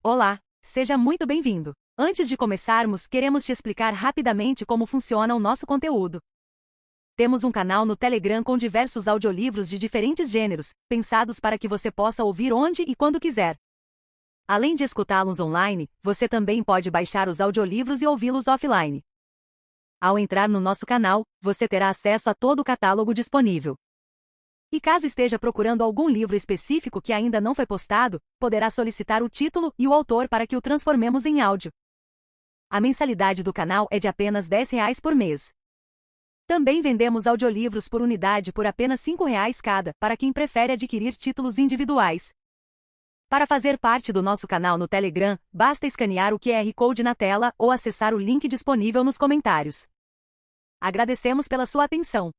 Olá, seja muito bem-vindo. Antes de começarmos, queremos te explicar rapidamente como funciona o nosso conteúdo. Temos um canal no Telegram com diversos audiolivros de diferentes gêneros, pensados para que você possa ouvir onde e quando quiser. Além de escutá-los online, você também pode baixar os audiolivros e ouvi-los offline. Ao entrar no nosso canal, você terá acesso a todo o catálogo disponível. E caso esteja procurando algum livro específico que ainda não foi postado, poderá solicitar o título e o autor para que o transformemos em áudio. A mensalidade do canal é de apenas R$ 10 por mês. Também vendemos audiolivros por unidade por apenas R$ 5 cada, para quem prefere adquirir títulos individuais. Para fazer parte do nosso canal no Telegram, basta escanear o QR Code na tela ou acessar o link disponível nos comentários. Agradecemos pela sua atenção.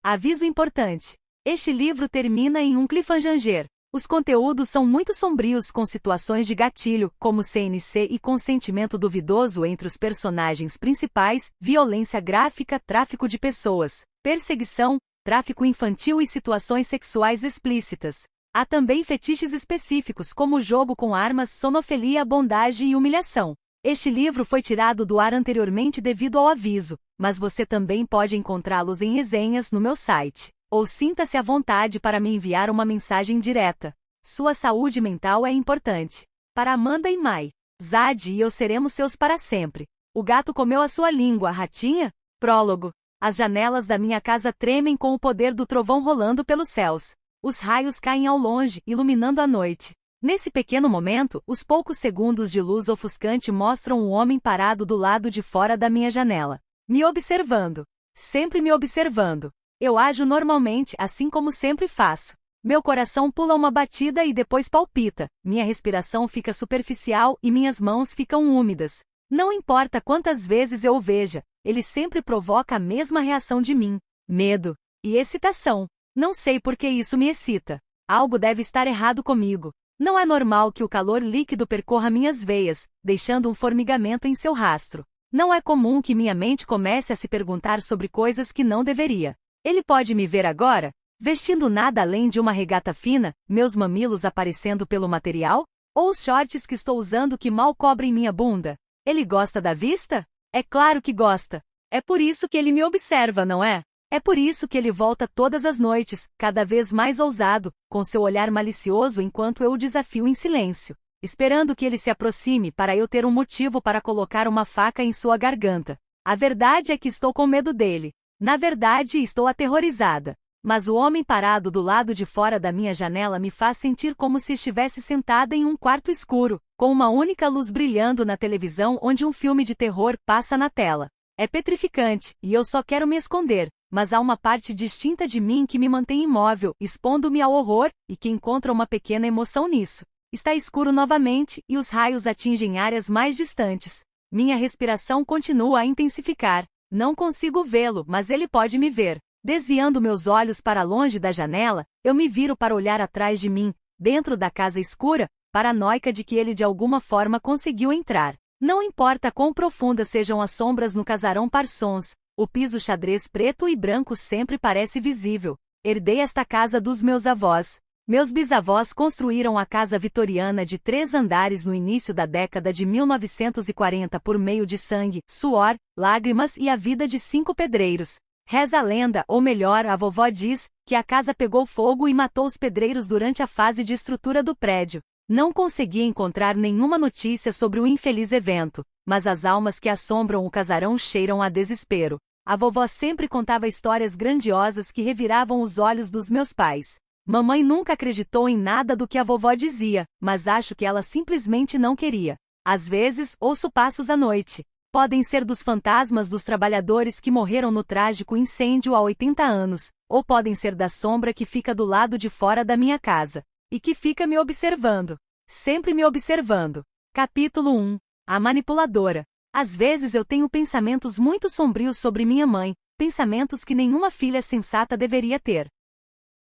Aviso importante: este livro termina em um cliffhanger. Os conteúdos são muito sombrios com situações de gatilho, como CNC e consentimento duvidoso entre os personagens principais, violência gráfica, tráfico de pessoas, perseguição, tráfico infantil e situações sexuais explícitas. Há também fetiches específicos como jogo com armas, sonofilia, bondage e humilhação. Este livro foi tirado do ar anteriormente devido ao aviso, mas você também pode encontrá-los em resenhas no meu site. Ou sinta-se à vontade para me enviar uma mensagem direta. Sua saúde mental é importante. Para Amanda e Mai, Zad e eu seremos seus para sempre. O gato comeu a sua língua, ratinha? Prólogo. As janelas da minha casa tremem com o poder do trovão rolando pelos céus. Os raios caem ao longe, iluminando a noite. Nesse pequeno momento, os poucos segundos de luz ofuscante mostram um homem parado do lado de fora da minha janela. Me observando. Sempre me observando. Eu ajo normalmente, assim como sempre faço. Meu coração pula uma batida e depois palpita. Minha respiração fica superficial e minhas mãos ficam úmidas. Não importa quantas vezes eu o veja, ele sempre provoca a mesma reação de mim. Medo e excitação. Não sei por que isso me excita. Algo deve estar errado comigo. Não é normal que o calor líquido percorra minhas veias, deixando um formigamento em seu rastro. Não é comum que minha mente comece a se perguntar sobre coisas que não deveria. Ele pode me ver agora? Vestindo nada além de uma regata fina, meus mamilos aparecendo pelo material? Ou os shorts que estou usando que mal cobrem minha bunda? Ele gosta da vista? É claro que gosta. É por isso que ele me observa, não é? É por isso que ele volta todas as noites, cada vez mais ousado, com seu olhar malicioso enquanto eu o desafio em silêncio, esperando que ele se aproxime para eu ter um motivo para colocar uma faca em sua garganta. A verdade é que estou com medo dele. Na verdade, estou aterrorizada. Mas o homem parado do lado de fora da minha janela me faz sentir como se estivesse sentada em um quarto escuro, com uma única luz brilhando na televisão onde um filme de terror passa na tela. É petrificante, e eu só quero me esconder, mas há uma parte distinta de mim que me mantém imóvel, expondo-me ao horror, e que encontra uma pequena emoção nisso. Está escuro novamente, e os raios atingem áreas mais distantes. Minha respiração continua a intensificar. Não consigo vê-lo, mas ele pode me ver. Desviando meus olhos para longe da janela, eu me viro para olhar atrás de mim, dentro da casa escura, paranoica de que ele de alguma forma conseguiu entrar. Não importa quão profundas sejam as sombras no casarão Parsons, o piso xadrez preto e branco sempre parece visível. Herdei esta casa dos meus avós. Meus bisavós construíram a casa vitoriana de 3 andares no início da década de 1940 por meio de sangue, suor, lágrimas e a vida de 5 pedreiros. Reza a lenda, ou melhor, a vovó diz, que a casa pegou fogo e matou os pedreiros durante a fase de estrutura do prédio. Não consegui encontrar nenhuma notícia sobre o infeliz evento, mas as almas que assombram o casarão cheiram a desespero. A vovó sempre contava histórias grandiosas que reviravam os olhos dos meus pais. Mamãe nunca acreditou em nada do que a vovó dizia, mas acho que ela simplesmente não queria. Às vezes, ouço passos à noite. Podem ser dos fantasmas dos trabalhadores que morreram no trágico incêndio há 80 anos, ou podem ser da sombra que fica do lado de fora da minha casa, e que fica me observando. Sempre me observando. Capítulo 1. A manipuladora. Às vezes eu tenho pensamentos muito sombrios sobre minha mãe, pensamentos que nenhuma filha sensata deveria ter.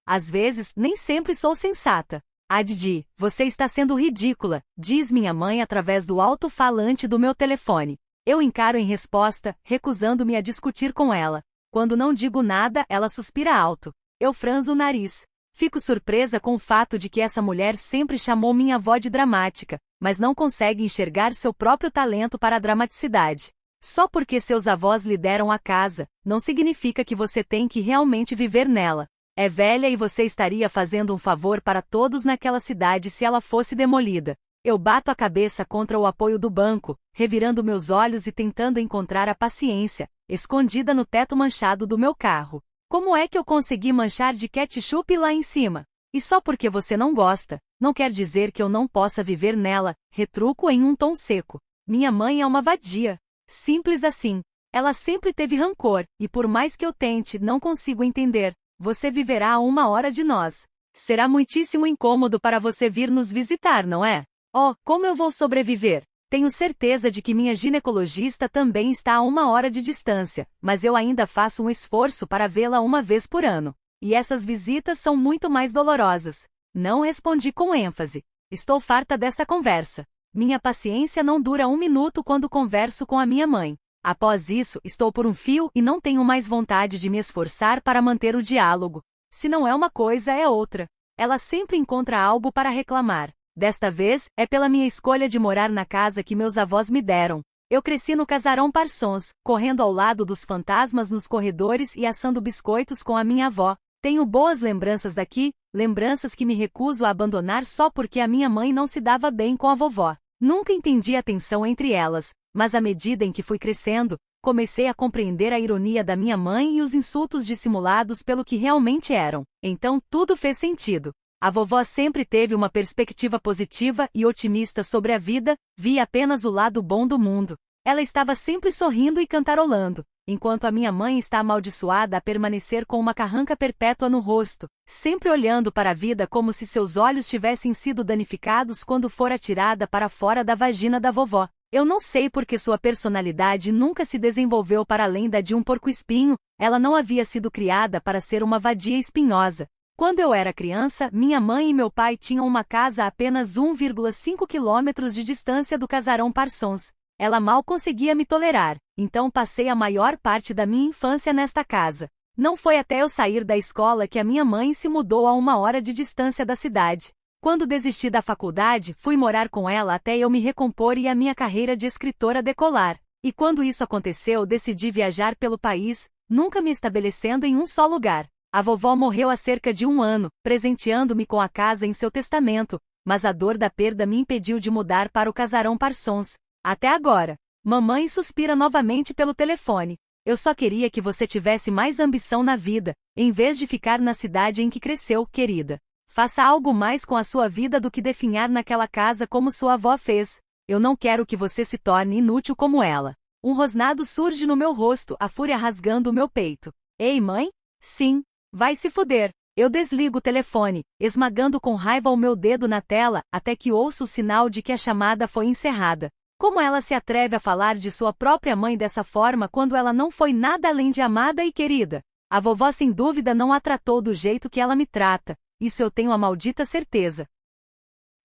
Às vezes, nem sempre sou sensata. Addi, você está sendo ridícula, diz minha mãe através do alto-falante do meu telefone. Eu encaro em resposta, recusando-me a discutir com ela. Quando não digo nada, ela suspira alto. Eu franzo o nariz. Fico surpresa com o fato de que essa mulher sempre chamou minha avó de dramática, mas não consegue enxergar seu próprio talento para a dramaticidade. Só porque seus avós lhe deram a casa, não significa que você tem que realmente viver nela. É velha e você estaria fazendo um favor para todos naquela cidade se ela fosse demolida. Eu bato a cabeça contra o apoio do banco, revirando meus olhos e tentando encontrar a paciência, escondida no teto manchado do meu carro. Como é que eu consegui manchar de ketchup lá em cima? E só porque você não gosta, não quer dizer que eu não possa viver nela, retruco em um tom seco. Minha mãe é uma vadia. Simples assim. Ela sempre teve rancor, e por mais que eu tente, não consigo entender. Você viverá a 1 hora de nós. Será muitíssimo incômodo para você vir nos visitar, não é? Oh, como eu vou sobreviver? Tenho certeza de que minha ginecologista também está a 1 hora de distância, mas eu ainda faço um esforço para vê-la 1 vez por ano. E essas visitas são muito mais dolorosas. Não respondi com ênfase. Estou farta dessa conversa. Minha paciência não dura 1 minuto quando converso com a minha mãe. Após isso, estou por um fio e não tenho mais vontade de me esforçar para manter o diálogo. Se não é uma coisa, é outra. Ela sempre encontra algo para reclamar. Desta vez, é pela minha escolha de morar na casa que meus avós me deram. Eu cresci no casarão Parsons, correndo ao lado dos fantasmas nos corredores e assando biscoitos com a minha avó. Tenho boas lembranças daqui, lembranças que me recuso a abandonar só porque a minha mãe não se dava bem com a vovó. Nunca entendi a tensão entre elas, mas à medida em que fui crescendo, comecei a compreender a ironia da minha mãe e os insultos dissimulados pelo que realmente eram. Então tudo fez sentido. A vovó sempre teve uma perspectiva positiva e otimista sobre a vida, via apenas o lado bom do mundo. Ela estava sempre sorrindo e cantarolando, enquanto a minha mãe está amaldiçoada a permanecer com uma carranca perpétua no rosto, sempre olhando para a vida como se seus olhos tivessem sido danificados quando fora tirada para fora da vagina da vovó. Eu não sei porque sua personalidade nunca se desenvolveu para além da de um porco-espinho, ela não havia sido criada para ser uma vadia espinhosa. Quando eu era criança, minha mãe e meu pai tinham uma casa a apenas 1,5 quilômetros de distância do casarão Parsons. Ela mal conseguia me tolerar, então passei a maior parte da minha infância nesta casa. Não foi até eu sair da escola que a minha mãe se mudou a 1 hora de distância da cidade. Quando desisti da faculdade, fui morar com ela até eu me recompor e a minha carreira de escritora decolar. E quando isso aconteceu, decidi viajar pelo país, nunca me estabelecendo em um só lugar. A vovó morreu há cerca de 1 ano, presenteando-me com a casa em seu testamento, mas a dor da perda me impediu de mudar para o casarão Parsons. Até agora. Mamãe suspira novamente pelo telefone. Eu só queria que você tivesse mais ambição na vida, em vez de ficar na cidade em que cresceu, querida. Faça algo mais com a sua vida do que definhar naquela casa como sua avó fez. Eu não quero que você se torne inútil como ela. Um rosnado surge no meu rosto, a fúria rasgando o meu peito. Ei, mãe? Sim. Vai se fuder. Eu desligo o telefone, esmagando com raiva o meu dedo na tela, até que ouço o sinal de que a chamada foi encerrada. Como ela se atreve a falar de sua própria mãe dessa forma quando ela não foi nada além de amada e querida? A vovó sem dúvida não a tratou do jeito que ela me trata, isso eu tenho a maldita certeza.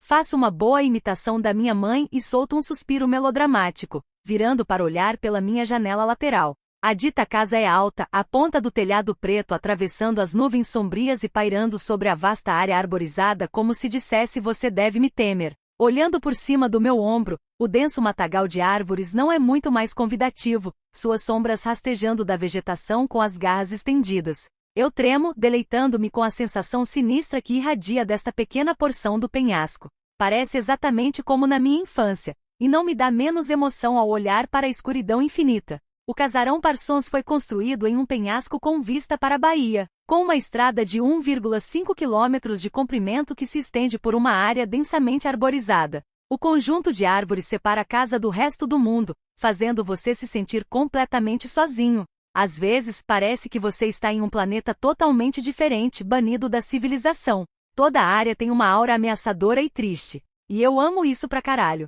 Faço uma boa imitação da minha mãe e solto um suspiro melodramático, virando para olhar pela minha janela lateral. A dita casa é alta, a ponta do telhado preto atravessando as nuvens sombrias e pairando sobre a vasta área arborizada como se dissesse você deve me temer. Olhando por cima do meu ombro, o denso matagal de árvores não é muito mais convidativo, suas sombras rastejando da vegetação com as garras estendidas. Eu tremo, deleitando-me com a sensação sinistra que irradia desta pequena porção do penhasco. Parece exatamente como na minha infância, e não me dá menos emoção ao olhar para a escuridão infinita. O casarão Parsons foi construído em um penhasco com vista para a Bahia, com uma estrada de 1,5 quilômetros de comprimento que se estende por uma área densamente arborizada. O conjunto de árvores separa a casa do resto do mundo, fazendo você se sentir completamente sozinho. Às vezes, parece que você está em um planeta totalmente diferente, banido da civilização. Toda a área tem uma aura ameaçadora e triste. E eu amo isso pra caralho.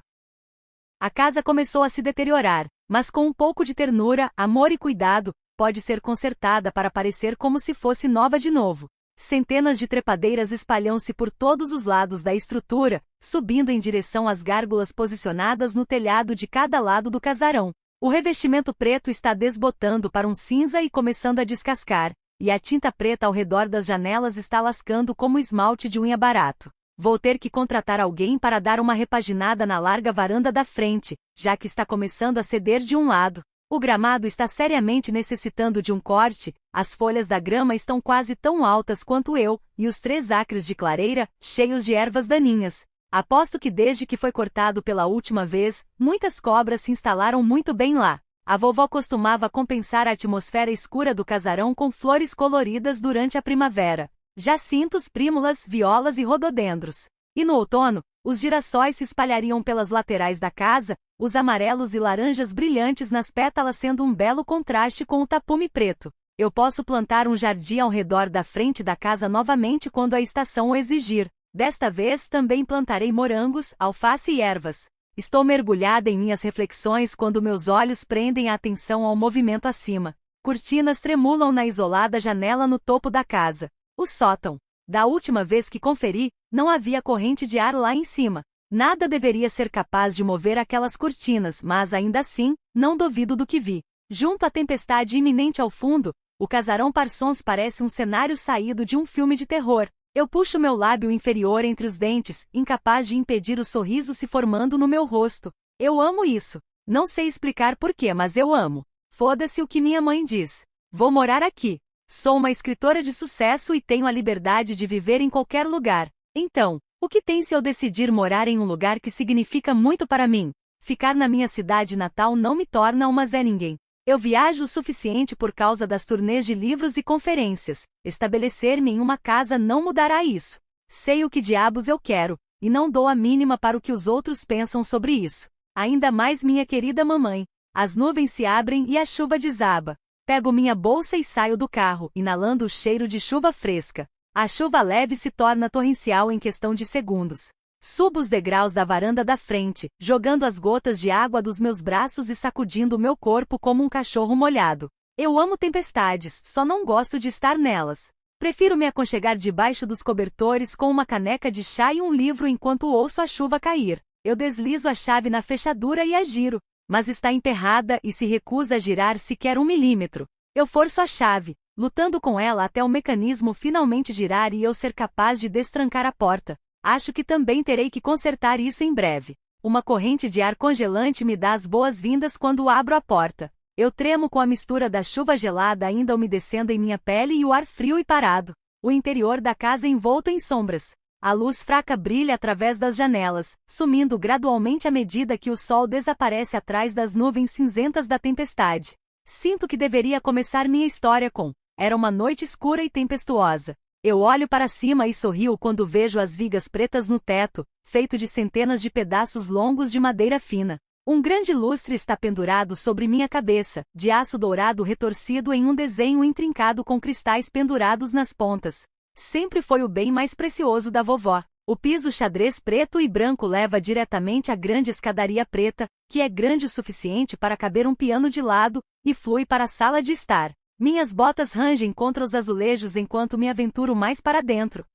A casa começou a se deteriorar, mas com um pouco de ternura, amor e cuidado, pode ser consertada para parecer como se fosse nova de novo. Centenas de trepadeiras espalham-se por todos os lados da estrutura, subindo em direção às gárgulas posicionadas no telhado de cada lado do casarão. O revestimento preto está desbotando para um cinza e começando a descascar, e a tinta preta ao redor das janelas está lascando como esmalte de unha barato. Vou ter que contratar alguém para dar uma repaginada na larga varanda da frente, já que está começando a ceder de um lado. O gramado está seriamente necessitando de um corte, as folhas da grama estão quase tão altas quanto eu, e os 3 acres de clareira, cheios de ervas daninhas. Aposto que desde que foi cortado pela última vez, muitas cobras se instalaram muito bem lá. A vovó costumava compensar a atmosfera escura do casarão com flores coloridas durante a primavera. Jacintos, prímulas, violas e rododendros. E no outono, os girassóis se espalhariam pelas laterais da casa, os amarelos e laranjas brilhantes nas pétalas sendo um belo contraste com o tapume preto. Eu posso plantar um jardim ao redor da frente da casa novamente quando a estação o exigir. Desta vez também plantarei morangos, alface e ervas. Estou mergulhada em minhas reflexões quando meus olhos prendem a atenção ao movimento acima. Cortinas tremulam na isolada janela no topo da casa. O sótão. Da última vez que conferi, não havia corrente de ar lá em cima. Nada deveria ser capaz de mover aquelas cortinas, mas ainda assim, não duvido do que vi. Junto à tempestade iminente ao fundo, o casarão Parsons parece um cenário saído de um filme de terror. Eu puxo meu lábio inferior entre os dentes, incapaz de impedir o sorriso se formando no meu rosto. Eu amo isso. Não sei explicar porquê, mas eu amo. Foda-se o que minha mãe diz. Vou morar aqui. Sou uma escritora de sucesso e tenho a liberdade de viver em qualquer lugar. Então, o que tem se eu decidir morar em um lugar que significa muito para mim? Ficar na minha cidade natal não me torna uma Zé Ninguém. Eu viajo o suficiente por causa das turnês de livros e conferências. Estabelecer-me em uma casa não mudará isso. Sei o que diabos eu quero, e não dou a mínima para o que os outros pensam sobre isso. Ainda mais minha querida mamãe. As nuvens se abrem e a chuva desaba. Pego minha bolsa e saio do carro, inalando o cheiro de chuva fresca. A chuva leve se torna torrencial em questão de segundos. Subo os degraus da varanda da frente, jogando as gotas de água dos meus braços e sacudindo o meu corpo como um cachorro molhado. Eu amo tempestades, só não gosto de estar nelas. Prefiro me aconchegar debaixo dos cobertores com uma caneca de chá e um livro enquanto ouço a chuva cair. Eu deslizo a chave na fechadura e a giro, mas está emperrada e se recusa a girar sequer 1 milímetro. Eu forço a chave, lutando com ela até o mecanismo finalmente girar e eu ser capaz de destrancar a porta. Acho que também terei que consertar isso em breve. Uma corrente de ar congelante me dá as boas-vindas quando abro a porta. Eu tremo com a mistura da chuva gelada ainda umedecendo em minha pele e o ar frio e parado. O interior da casa envolto em sombras. A luz fraca brilha através das janelas, sumindo gradualmente à medida que o sol desaparece atrás das nuvens cinzentas da tempestade. Sinto que deveria começar minha história com: era uma noite escura e tempestuosa. Eu olho para cima e sorrio quando vejo as vigas pretas no teto, feito de centenas de pedaços longos de madeira fina. Um grande lustre está pendurado sobre minha cabeça, de aço dourado retorcido em um desenho intrincado com cristais pendurados nas pontas. Sempre foi o bem mais precioso da vovó. O piso xadrez preto e branco leva diretamente à grande escadaria preta, que é grande o suficiente para caber um piano de lado, e flui para a sala de estar. Minhas botas rangem contra os azulejos enquanto me aventuro mais para dentro.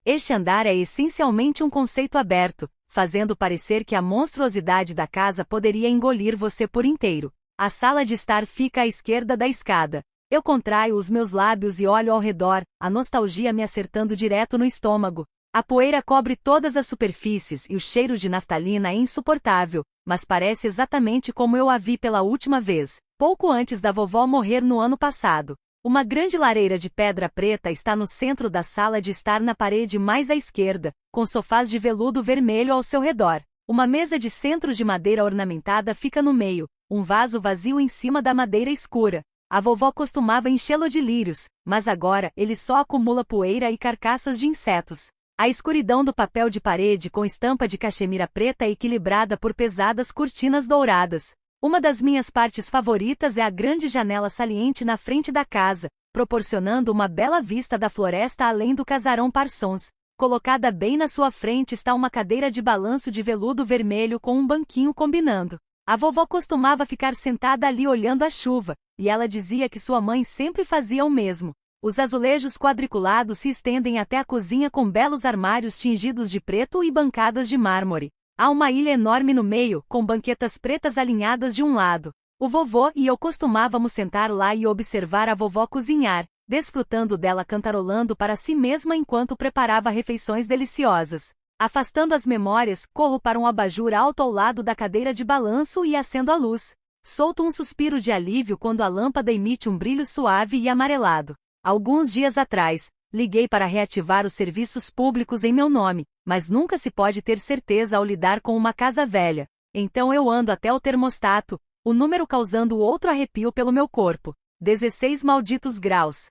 Este andar é essencialmente um conceito aberto, fazendo parecer que a monstruosidade da casa poderia engolir você por inteiro. A sala de estar fica à esquerda da escada. Eu contraio os meus lábios e olho ao redor, a nostalgia me acertando direto no estômago. A poeira cobre todas as superfícies e o cheiro de naftalina é insuportável, mas parece exatamente como eu a vi pela última vez, pouco antes da vovó morrer no ano passado. Uma grande lareira de pedra preta está no centro da sala de estar na parede mais à esquerda, com sofás de veludo vermelho ao seu redor. Uma mesa de centro de madeira ornamentada fica no meio, um vaso vazio em cima da madeira escura. A vovó costumava enchê-lo de lírios, mas agora ele só acumula poeira e carcaças de insetos. A escuridão do papel de parede com estampa de caxemira preta é equilibrada por pesadas cortinas douradas. Uma das minhas partes favoritas é a grande janela saliente na frente da casa, proporcionando uma bela vista da floresta além do casarão Parsons. Colocada bem na sua frente está uma cadeira de balanço de veludo vermelho com um banquinho combinando. A vovó costumava ficar sentada ali olhando a chuva, e ela dizia que sua mãe sempre fazia o mesmo. Os azulejos quadriculados se estendem até a cozinha com belos armários tingidos de preto e bancadas de mármore. Há uma ilha enorme no meio, com banquetas pretas alinhadas de um lado. O vovô e eu costumávamos sentar lá e observar a vovó cozinhar, desfrutando dela cantarolando para si mesma enquanto preparava refeições deliciosas. Afastando as memórias, corro para um abajur alto ao lado da cadeira de balanço e acendo a luz. Solto um suspiro de alívio quando a lâmpada emite um brilho suave e amarelado. Alguns dias atrás, liguei para reativar os serviços públicos em meu nome, mas nunca se pode ter certeza ao lidar com uma casa velha. Então eu ando até o termostato, o número causando outro arrepio pelo meu corpo. 16 malditos graus.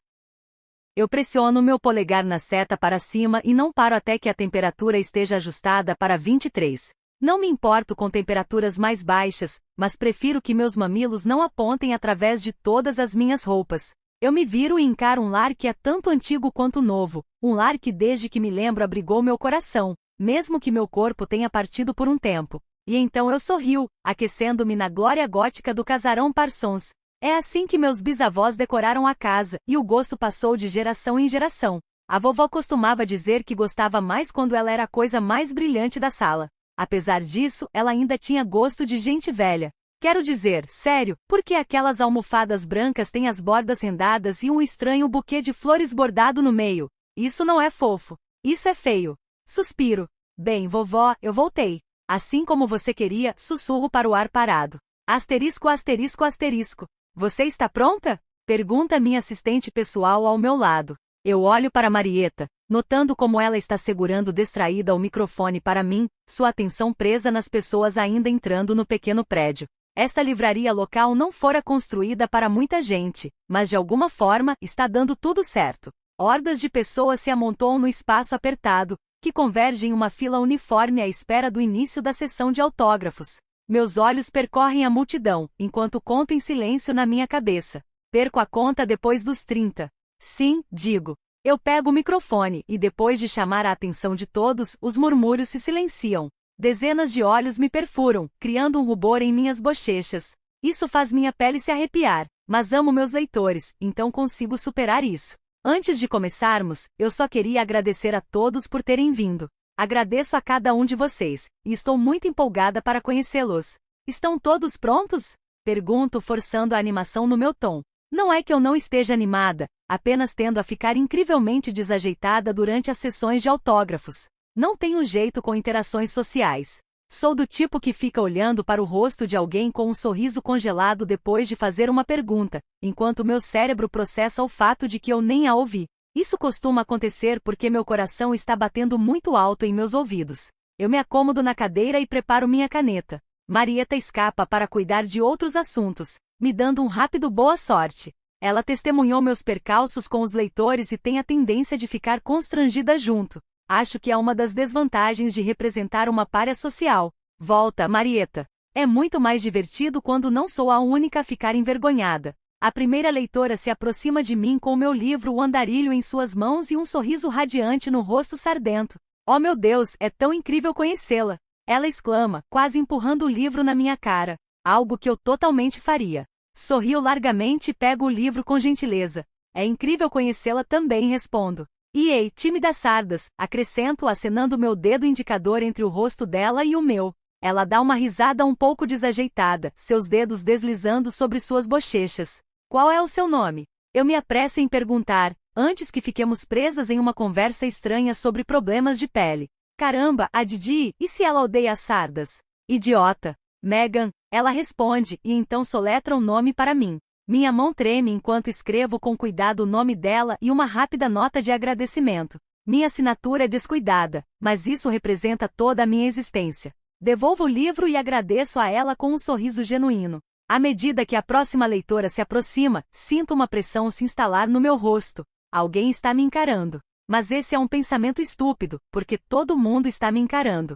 Eu pressiono meu polegar na seta para cima e não paro até que a temperatura esteja ajustada para 23. Não me importo com temperaturas mais baixas, mas prefiro que meus mamilos não apontem através de todas as minhas roupas. Eu me viro e encaro um lar que é tanto antigo quanto novo, um lar que desde que me lembro abrigou meu coração, mesmo que meu corpo tenha partido por um tempo. E então eu sorrio, aquecendo-me na glória gótica do casarão Parsons. É assim que meus bisavós decoraram a casa, e o gosto passou de geração em geração. A vovó costumava dizer que gostava mais quando ela era a coisa mais brilhante da sala. Apesar disso, ela ainda tinha gosto de gente velha. Quero dizer, sério, porque aquelas almofadas brancas têm as bordas rendadas e um estranho buquê de flores bordado no meio. Isso não é fofo. Isso é feio. Suspiro. Bem, vovó, eu voltei. Assim como você queria, sussurro para o ar parado. Asterisco, asterisco, asterisco. Você está pronta? Pergunta minha assistente pessoal ao meu lado. Eu olho para Marieta, notando como ela está segurando distraída o microfone para mim, sua atenção presa nas pessoas ainda entrando no pequeno prédio. Esta livraria local não fora construída para muita gente, mas de alguma forma está dando tudo certo. Hordas de pessoas se amontoam no espaço apertado, que converge em uma fila uniforme à espera do início da sessão de autógrafos. Meus olhos percorrem a multidão, enquanto conto em silêncio na minha cabeça. Perco a conta depois dos 30. Sim, digo. Eu pego o microfone e depois de chamar a atenção de todos, os murmúrios se silenciam. Dezenas de olhos me perfuram, criando um rubor em minhas bochechas. Isso faz minha pele se arrepiar, mas amo meus leitores, então consigo superar isso. Antes de começarmos, eu só queria agradecer a todos por terem vindo. Agradeço a cada um de vocês, e estou muito empolgada para conhecê-los. Estão todos prontos? Pergunto forçando a animação no meu tom. Não é que eu não esteja animada, apenas tendo a ficar incrivelmente desajeitada durante as sessões de autógrafos. Não tenho jeito com interações sociais. Sou do tipo que fica olhando para o rosto de alguém com um sorriso congelado depois de fazer uma pergunta, enquanto meu cérebro processa o fato de que eu nem a ouvi. Isso costuma acontecer porque meu coração está batendo muito alto em meus ouvidos. Eu me acomodo na cadeira e preparo minha caneta. Marieta escapa para cuidar de outros assuntos, me dando um rápido boa sorte. Ela testemunhou meus percalços com os leitores e tem a tendência de ficar constrangida junto. Acho que é uma das desvantagens de representar uma pária social. Volta, Marieta. É muito mais divertido quando não sou a única a ficar envergonhada. A primeira leitora se aproxima de mim com o meu livro O Andarilho em suas mãos e um sorriso radiante no rosto sardento. Oh meu Deus, é tão incrível conhecê-la! Ela exclama, quase empurrando o livro na minha cara. Algo que eu totalmente faria. Sorrio largamente e pego o livro com gentileza. É incrível conhecê-la também, respondo. E ei, time das sardas, acrescento acenando meu dedo indicador entre o rosto dela e o meu. Ela dá uma risada um pouco desajeitada, seus dedos deslizando sobre suas bochechas. Qual é o seu nome? Eu me apresso em perguntar, antes que fiquemos presas em uma conversa estranha sobre problemas de pele. Caramba, a Didi, e se ela odeia as sardas? Idiota. Megan, ela responde, e então soletra o nome para mim. Minha mão treme enquanto escrevo com cuidado o nome dela e uma rápida nota de agradecimento. Minha assinatura é descuidada, mas isso representa toda a minha existência. Devolvo o livro e agradeço a ela com um sorriso genuíno. À medida que a próxima leitora se aproxima, sinto uma pressão se instalar no meu rosto. Alguém está me encarando. Mas esse é um pensamento estúpido, porque todo mundo está me encarando.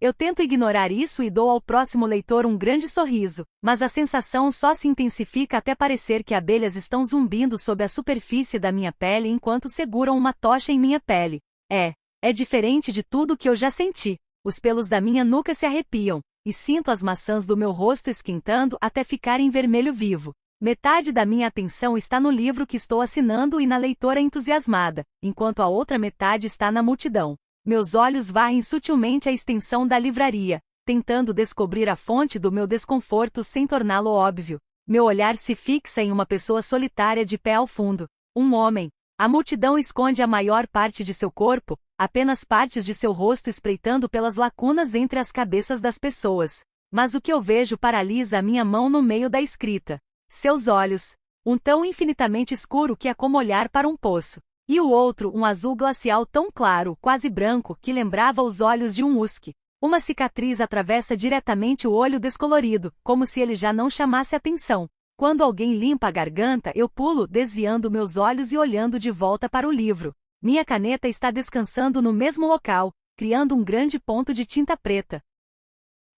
Eu tento ignorar isso e dou ao próximo leitor um grande sorriso, mas a sensação só se intensifica até parecer que abelhas estão zumbindo sob a superfície da minha pele enquanto seguram uma tocha em minha pele. É diferente de tudo que eu já senti. Os pelos da minha nuca se arrepiam, e sinto as maçãs do meu rosto esquentando até ficarem vermelho vivo. Metade da minha atenção está no livro que estou assinando e na leitora entusiasmada, enquanto a outra metade está na multidão. Meus olhos varrem sutilmente a extensão da livraria, tentando descobrir a fonte do meu desconforto sem torná-lo óbvio. Meu olhar se fixa em uma pessoa solitária de pé ao fundo. Um homem. A multidão esconde a maior parte de seu corpo, apenas partes de seu rosto espreitando pelas lacunas entre as cabeças das pessoas. Mas o que eu vejo paralisa a minha mão no meio da escrita. Seus olhos. Um tão infinitamente escuro que é como olhar para um poço. E o outro, um azul glacial tão claro, quase branco, que lembrava os olhos de um husky. Uma cicatriz atravessa diretamente o olho descolorido, como se ele já não chamasse atenção. Quando alguém limpa a garganta, eu pulo, desviando meus olhos e olhando de volta para o livro. Minha caneta está descansando no mesmo local, criando um grande ponto de tinta preta.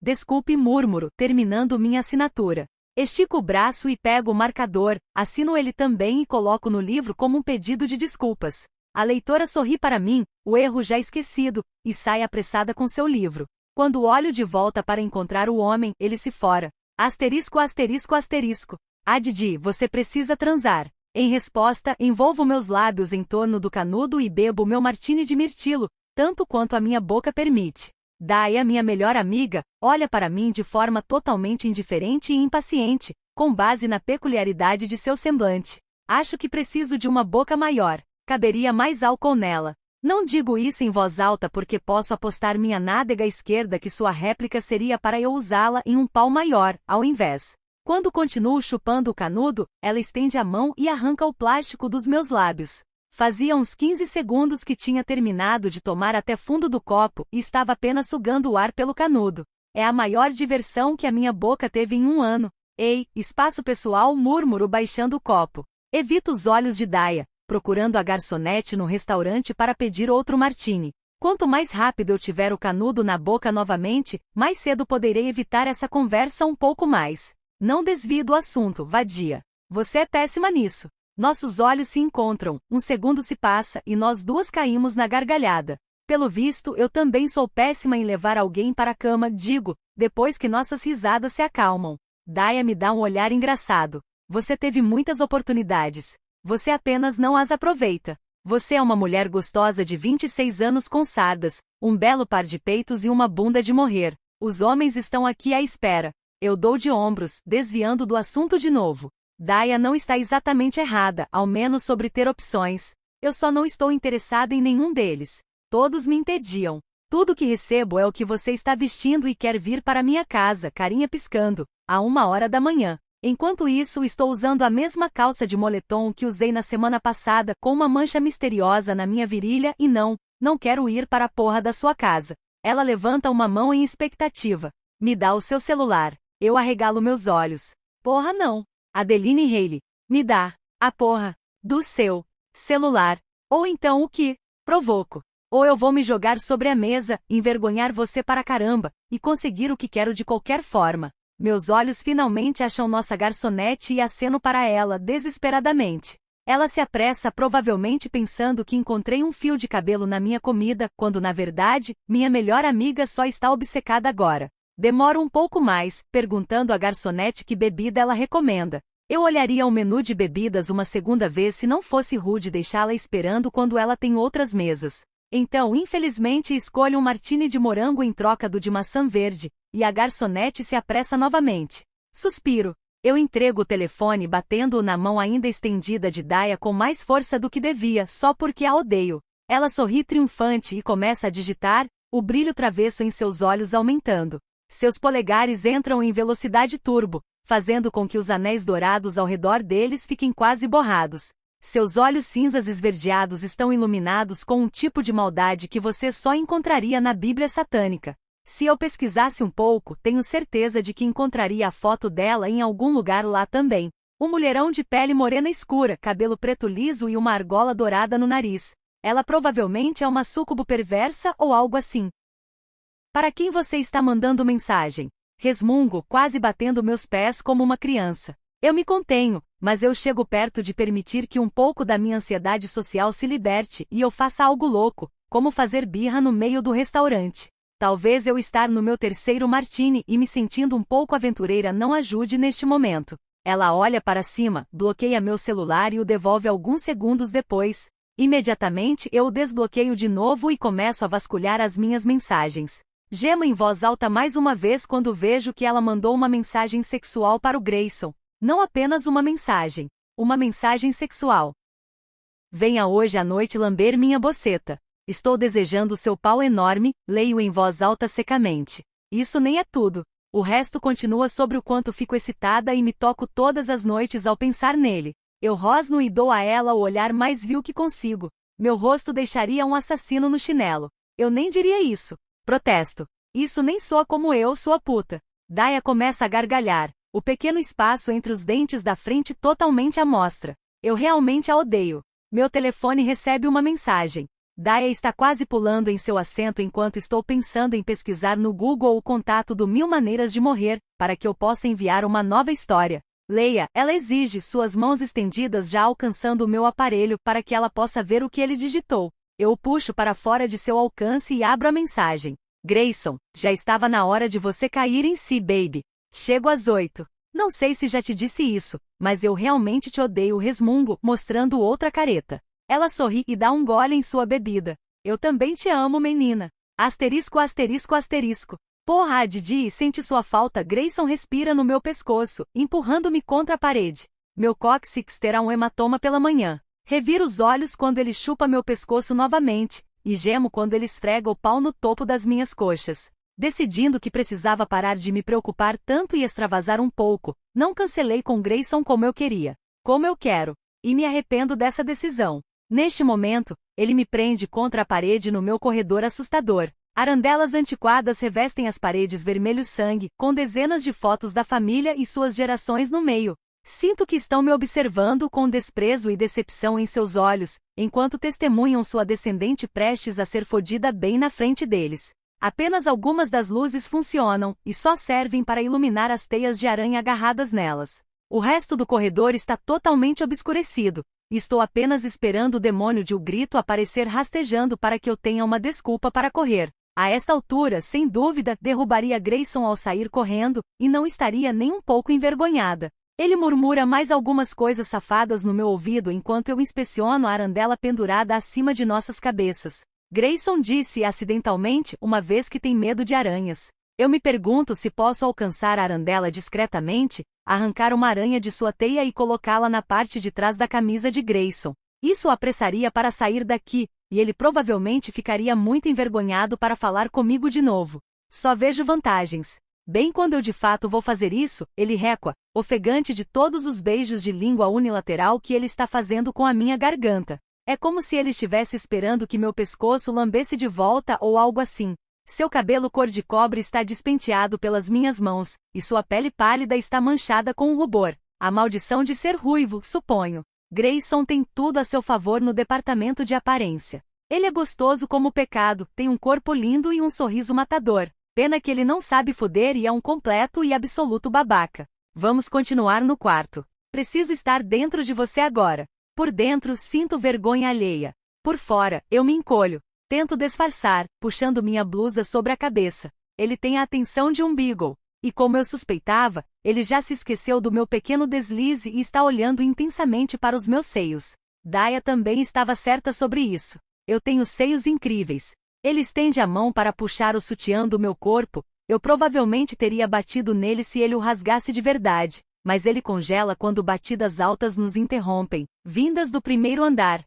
Desculpe, murmuro, terminando minha assinatura. Estico o braço e pego o marcador, assino ele também e coloco no livro como um pedido de desculpas. A leitora sorri para mim, o erro já esquecido, e sai apressada com seu livro. Quando olho de volta para encontrar o homem, ele se fora. Asterisco, asterisco, asterisco. Ah, Didi, você precisa transar. Em resposta, envolvo meus lábios em torno do canudo e bebo meu martini de mirtilo, tanto quanto a minha boca permite. Daia, minha melhor amiga, olha para mim de forma totalmente indiferente e impaciente, com base na peculiaridade de seu semblante. Acho que preciso de uma boca maior. Caberia mais álcool nela. Não digo isso em voz alta porque posso apostar minha nádega esquerda que sua réplica seria para eu usá-la em um pau maior, ao invés. Quando continuo chupando o canudo, ela estende a mão e arranca o plástico dos meus lábios. Fazia uns 15 segundos que tinha terminado de tomar até fundo do copo e estava apenas sugando o ar pelo canudo. É a maior diversão que a minha boca teve em um ano. Ei, espaço pessoal, murmuro baixando o copo. Evito os olhos de Daia, procurando a garçonete no restaurante para pedir outro martini. Quanto mais rápido eu tiver o canudo na boca novamente, mais cedo poderei evitar essa conversa um pouco mais. Não desvie do assunto, vadia. Você é péssima nisso. Nossos olhos se encontram, um segundo se passa e nós duas caímos na gargalhada. Pelo visto, eu também sou péssima em levar alguém para a cama, digo, depois que nossas risadas se acalmam. Daia me dá um olhar engraçado. Você teve muitas oportunidades. Você apenas não as aproveita. Você é uma mulher gostosa de 26 anos com sardas, um belo par de peitos e uma bunda de morrer. Os homens estão aqui à espera. Eu dou de ombros, desviando do assunto de novo. Daia não está exatamente errada, ao menos sobre ter opções. Eu só não estou interessada em nenhum deles. Todos me entediam. Tudo que recebo é o que você está vestindo e quer vir para minha casa, carinha piscando, a 1h da manhã. Enquanto isso, estou usando a mesma calça de moletom que usei na semana passada com uma mancha misteriosa na minha virilha e não quero ir para a porra da sua casa. Ela levanta uma mão em expectativa. Me dá o seu celular. Eu arregalo meus olhos. Porra não. Adeline Haley. Me dá a porra do seu celular. Ou então o que? Provoco. Ou eu vou me jogar sobre a mesa, envergonhar você para caramba, e conseguir o que quero de qualquer forma. Meus olhos finalmente acham nossa garçonete e aceno para ela desesperadamente. Ela se apressa provavelmente pensando que encontrei um fio de cabelo na minha comida, quando na verdade, minha melhor amiga só está obcecada agora. Demoro um pouco mais, perguntando à garçonete que bebida ela recomenda. Eu olharia o menu de bebidas uma segunda vez se não fosse rude deixá-la esperando quando ela tem outras mesas. Então, infelizmente, escolho um martini de morango em troca do de maçã verde, e a garçonete se apressa novamente. Suspiro. Eu entrego o telefone batendo-o na mão ainda estendida de Daia com mais força do que devia, só porque a odeio. Ela sorri triunfante e começa a digitar, o brilho travesso em seus olhos aumentando. Seus polegares entram em velocidade turbo, fazendo com que os anéis dourados ao redor deles fiquem quase borrados. Seus olhos cinzas esverdeados estão iluminados com um tipo de maldade que você só encontraria na Bíblia satânica. Se eu pesquisasse um pouco, tenho certeza de que encontraria a foto dela em algum lugar lá também. Um mulherão de pele morena escura, cabelo preto liso e uma argola dourada no nariz. Ela provavelmente é uma súcubo perversa ou algo assim. Para quem você está mandando mensagem? Resmungo, quase batendo meus pés como uma criança. Eu me contenho, mas eu chego perto de permitir que um pouco da minha ansiedade social se liberte e eu faça algo louco, como fazer birra no meio do restaurante. Talvez eu estar no meu terceiro martini e me sentindo um pouco aventureira não ajude neste momento. Ela olha para cima, bloqueia meu celular e o devolve alguns segundos depois. Imediatamente eu o desbloqueio de novo e começo a vasculhar as minhas mensagens. Gemo em voz alta mais uma vez quando vejo que ela mandou uma mensagem sexual para o Grayson. Não apenas uma mensagem sexual. Venha hoje à noite lamber minha boceta. Estou desejando seu pau enorme, leio em voz alta secamente. Isso nem é tudo. O resto continua sobre o quanto fico excitada e me toco todas as noites ao pensar nele. Eu rosno e dou a ela o olhar mais vil que consigo. Meu rosto deixaria um assassino no chinelo. Eu nem diria isso. Protesto. Isso nem soa como eu, sua puta. Daya começa a gargalhar. O pequeno espaço entre os dentes da frente totalmente à mostra. Eu realmente a odeio. Meu telefone recebe uma mensagem. Daya está quase pulando em seu assento enquanto estou pensando em pesquisar no Google o contato do Mil Maneiras de Morrer, para que eu possa enviar uma nova história. Leia, ela exige, suas mãos estendidas já alcançando o meu aparelho para que ela possa ver o que ele digitou. Eu o puxo para fora de seu alcance e abro a mensagem. Grayson, já estava na hora de você cair em si, baby. Chego às 8. Não sei se já te disse isso, mas eu realmente te odeio, resmungo, mostrando outra careta. Ela sorri e dá um gole em sua bebida. Eu também te amo, menina. Asterisco, asterisco, asterisco. Porra, Didi, sente sua falta. Grayson respira no meu pescoço, empurrando-me contra a parede. Meu cóccix terá um hematoma pela manhã. Reviro os olhos quando ele chupa meu pescoço novamente, e gemo quando ele esfrega o pau no topo das minhas coxas. Decidindo que precisava parar de me preocupar tanto e extravasar um pouco, não cancelei com Grayson como eu queria. Como eu quero. E me arrependo dessa decisão. Neste momento, ele me prende contra a parede no meu corredor assustador. Arandelas antiquadas revestem as paredes vermelho-sangue, com dezenas de fotos da família e suas gerações no meio. Sinto que estão me observando com desprezo e decepção em seus olhos, enquanto testemunham sua descendente prestes a ser fodida bem na frente deles. Apenas algumas das luzes funcionam, e só servem para iluminar as teias de aranha agarradas nelas. O resto do corredor está totalmente obscurecido. Estou apenas esperando o demônio de O Grito aparecer rastejando para que eu tenha uma desculpa para correr. A esta altura, sem dúvida, derrubaria Grayson ao sair correndo, e não estaria nem um pouco envergonhada. Ele murmura mais algumas coisas safadas no meu ouvido enquanto eu inspeciono a arandela pendurada acima de nossas cabeças. Grayson disse acidentalmente uma vez que tem medo de aranhas. Eu me pergunto se posso alcançar a arandela discretamente, arrancar uma aranha de sua teia e colocá-la na parte de trás da camisa de Grayson. Isso o apressaria para sair daqui, e ele provavelmente ficaria muito envergonhado para falar comigo de novo. Só vejo vantagens. Bem quando eu de fato vou fazer isso, ele recua, ofegante de todos os beijos de língua unilateral que ele está fazendo com a minha garganta. É como se ele estivesse esperando que meu pescoço lambesse de volta ou algo assim. Seu cabelo cor de cobre está despenteado pelas minhas mãos, e sua pele pálida está manchada com um rubor. A maldição de ser ruivo, suponho. Grayson tem tudo a seu favor no departamento de aparência. Ele é gostoso como o pecado, tem um corpo lindo e um sorriso matador. Pena que ele não sabe foder e é um completo e absoluto babaca. Vamos continuar no quarto. Preciso estar dentro de você agora. Por dentro, sinto vergonha alheia. Por fora, eu me encolho. Tento disfarçar, puxando minha blusa sobre a cabeça. Ele tem a atenção de um beagle. E como eu suspeitava, ele já se esqueceu do meu pequeno deslize e está olhando intensamente para os meus seios. Daya também estava certa sobre isso. Eu tenho seios incríveis. Ele estende a mão para puxar o sutiã do meu corpo. Eu provavelmente teria batido nele se ele o rasgasse de verdade, mas ele congela quando batidas altas nos interrompem, vindas do primeiro andar.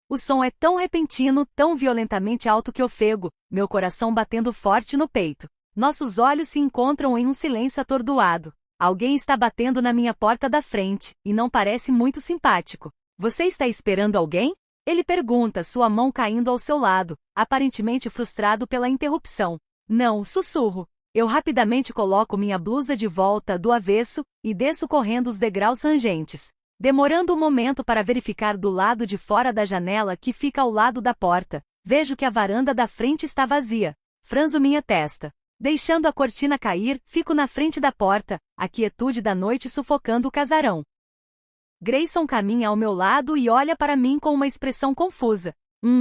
O som é tão repentino, tão violentamente alto que ofego, meu coração batendo forte no peito. Nossos olhos se encontram em um silêncio atordoado. Alguém está batendo na minha porta da frente, e não parece muito simpático. Você está esperando alguém? Ele pergunta, sua mão caindo ao seu lado, aparentemente frustrado pela interrupção. Não, sussurro. Eu rapidamente coloco minha blusa de volta do avesso, e desço correndo os degraus rangentes. Demorando um momento para verificar do lado de fora da janela que fica ao lado da porta, vejo que a varanda da frente está vazia. Franzo minha testa. Deixando a cortina cair, fico na frente da porta, a quietude da noite sufocando o casarão. Grayson caminha ao meu lado e olha para mim com uma expressão confusa.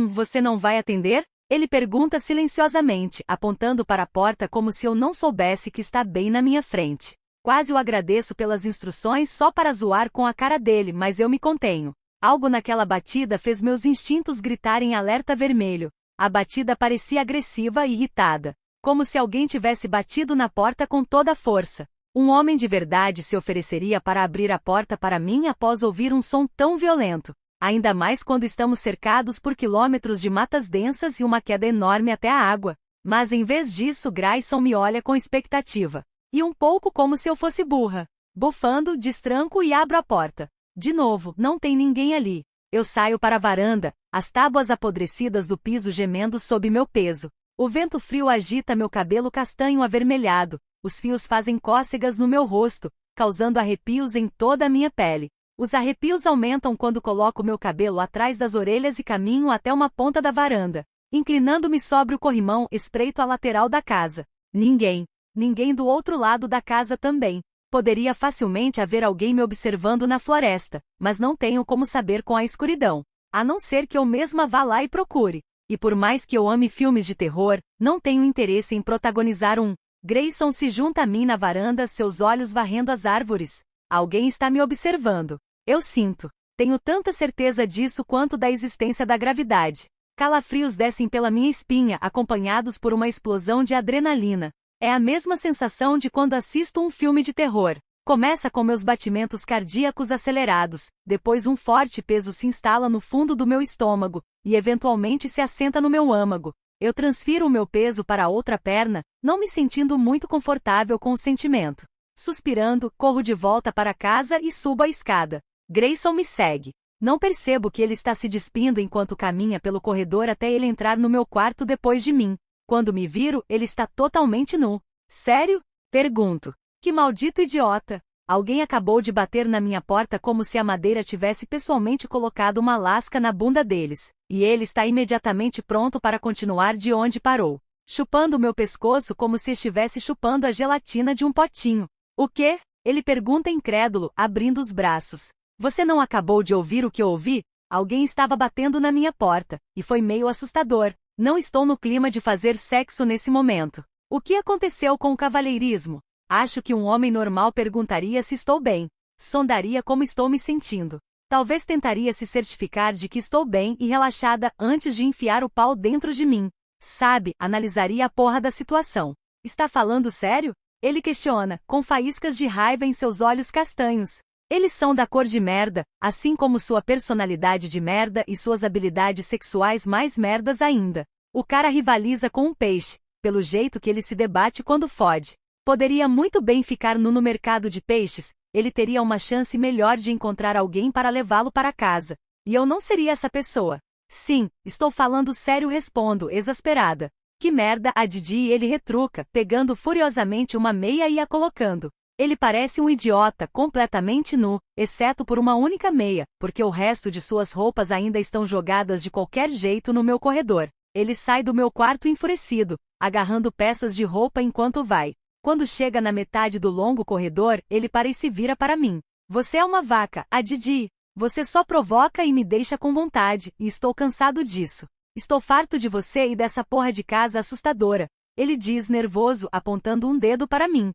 Você não vai atender? Ele pergunta silenciosamente, apontando para a porta como se eu não soubesse que está bem na minha frente. Quase o agradeço pelas instruções só para zoar com a cara dele, mas eu me contenho. Algo naquela batida fez meus instintos gritarem alerta vermelho. A batida parecia agressiva e irritada. Como se alguém tivesse batido na porta com toda a força. Um homem de verdade se ofereceria para abrir a porta para mim após ouvir um som tão violento. Ainda mais quando estamos cercados por quilômetros de matas densas e uma queda enorme até a água. Mas em vez disso, Grayson me olha com expectativa. E um pouco como se eu fosse burra. Bufando, destranco e abro a porta. De novo, não tem ninguém ali. Eu saio para a varanda, as tábuas apodrecidas do piso gemendo sob meu peso. O vento frio agita meu cabelo castanho avermelhado. Os fios fazem cócegas no meu rosto, causando arrepios em toda a minha pele. Os arrepios aumentam quando coloco meu cabelo atrás das orelhas e caminho até uma ponta da varanda. Inclinando-me sobre o corrimão, espreito a lateral da casa. Ninguém. Ninguém do outro lado da casa também. Poderia facilmente haver alguém me observando na floresta, mas não tenho como saber com a escuridão. A não ser que eu mesma vá lá e procure. E por mais que eu ame filmes de terror, não tenho interesse em protagonizar um. Grayson se junta a mim na varanda, seus olhos varrendo as árvores. Alguém está me observando. Eu sinto. Tenho tanta certeza disso quanto da existência da gravidade. Calafrios descem pela minha espinha, acompanhados por uma explosão de adrenalina. É a mesma sensação de quando assisto um filme de terror. Começa com meus batimentos cardíacos acelerados, depois um forte peso se instala no fundo do meu estômago, e eventualmente se assenta no meu âmago. Eu transfiro o meu peso para a outra perna, não me sentindo muito confortável com o sentimento. Suspirando, corro de volta para casa e subo a escada. Grayson me segue. Não percebo que ele está se despindo enquanto caminha pelo corredor até ele entrar no meu quarto depois de mim. Quando me viro, ele está totalmente nu. Sério? Pergunto. Que maldito idiota! Alguém acabou de bater na minha porta como se a madeira tivesse pessoalmente colocado uma lasca na bunda deles, e ele está imediatamente pronto para continuar de onde parou, chupando meu pescoço como se estivesse chupando a gelatina de um potinho. O quê? Ele pergunta incrédulo, abrindo os braços. Você não acabou de ouvir o que eu ouvi? Alguém estava batendo na minha porta, e foi meio assustador. Não estou no clima de fazer sexo nesse momento. O que aconteceu com o cavalheirismo? Acho que um homem normal perguntaria se estou bem. Sondaria como estou me sentindo. Talvez tentaria se certificar de que estou bem e relaxada antes de enfiar o pau dentro de mim. Sabe, analisaria a porra da situação. Está falando sério? Ele questiona, com faíscas de raiva em seus olhos castanhos. Eles são da cor de merda, assim como sua personalidade de merda e suas habilidades sexuais mais merdas ainda. O cara rivaliza com um peixe, pelo jeito que ele se debate quando fode. Poderia muito bem ficar nu no mercado de peixes, ele teria uma chance melhor de encontrar alguém para levá-lo para casa. E eu não seria essa pessoa. Sim, estou falando sério, respondo, exasperada. Que merda, a Didi, ele retruca, pegando furiosamente uma meia e a colocando. Ele parece um idiota, completamente nu, exceto por uma única meia, porque o resto de suas roupas ainda estão jogadas de qualquer jeito no meu corredor. Ele sai do meu quarto enfurecido, agarrando peças de roupa enquanto vai. Quando chega na metade do longo corredor, ele para e se vira para mim. Você é uma vaca, a Didi. Você só provoca e me deixa com vontade, e estou cansado disso. Estou farto de você e dessa porra de casa assustadora. Ele diz nervoso, apontando um dedo para mim.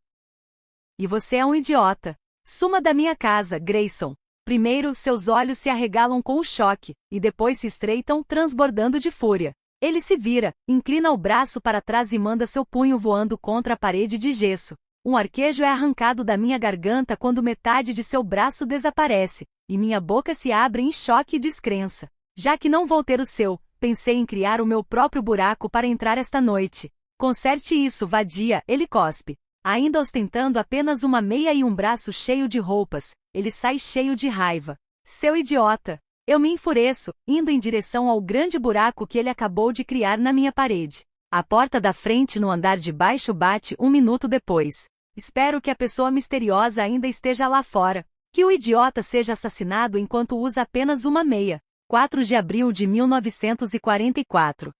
E você é um idiota. Suma da minha casa, Grayson. Primeiro, seus olhos se arregalam com o choque, e depois se estreitam, transbordando de fúria. Ele se vira, inclina o braço para trás e manda seu punho voando contra a parede de gesso. Um arquejo é arrancado da minha garganta quando metade de seu braço desaparece, e minha boca se abre em choque e descrença. Já que não vou ter o seu, pensei em criar o meu próprio buraco para entrar esta noite. Conserte isso, vadia, ele cospe. Ainda ostentando apenas uma meia e um braço cheio de roupas, ele sai cheio de raiva. Seu idiota! Eu me enfureço, indo em direção ao grande buraco que ele acabou de criar na minha parede. A porta da frente no andar de baixo bate 1 minuto depois. Espero que a pessoa misteriosa ainda esteja lá fora. Que o idiota seja assassinado enquanto usa apenas uma meia. 4 de abril de 1944.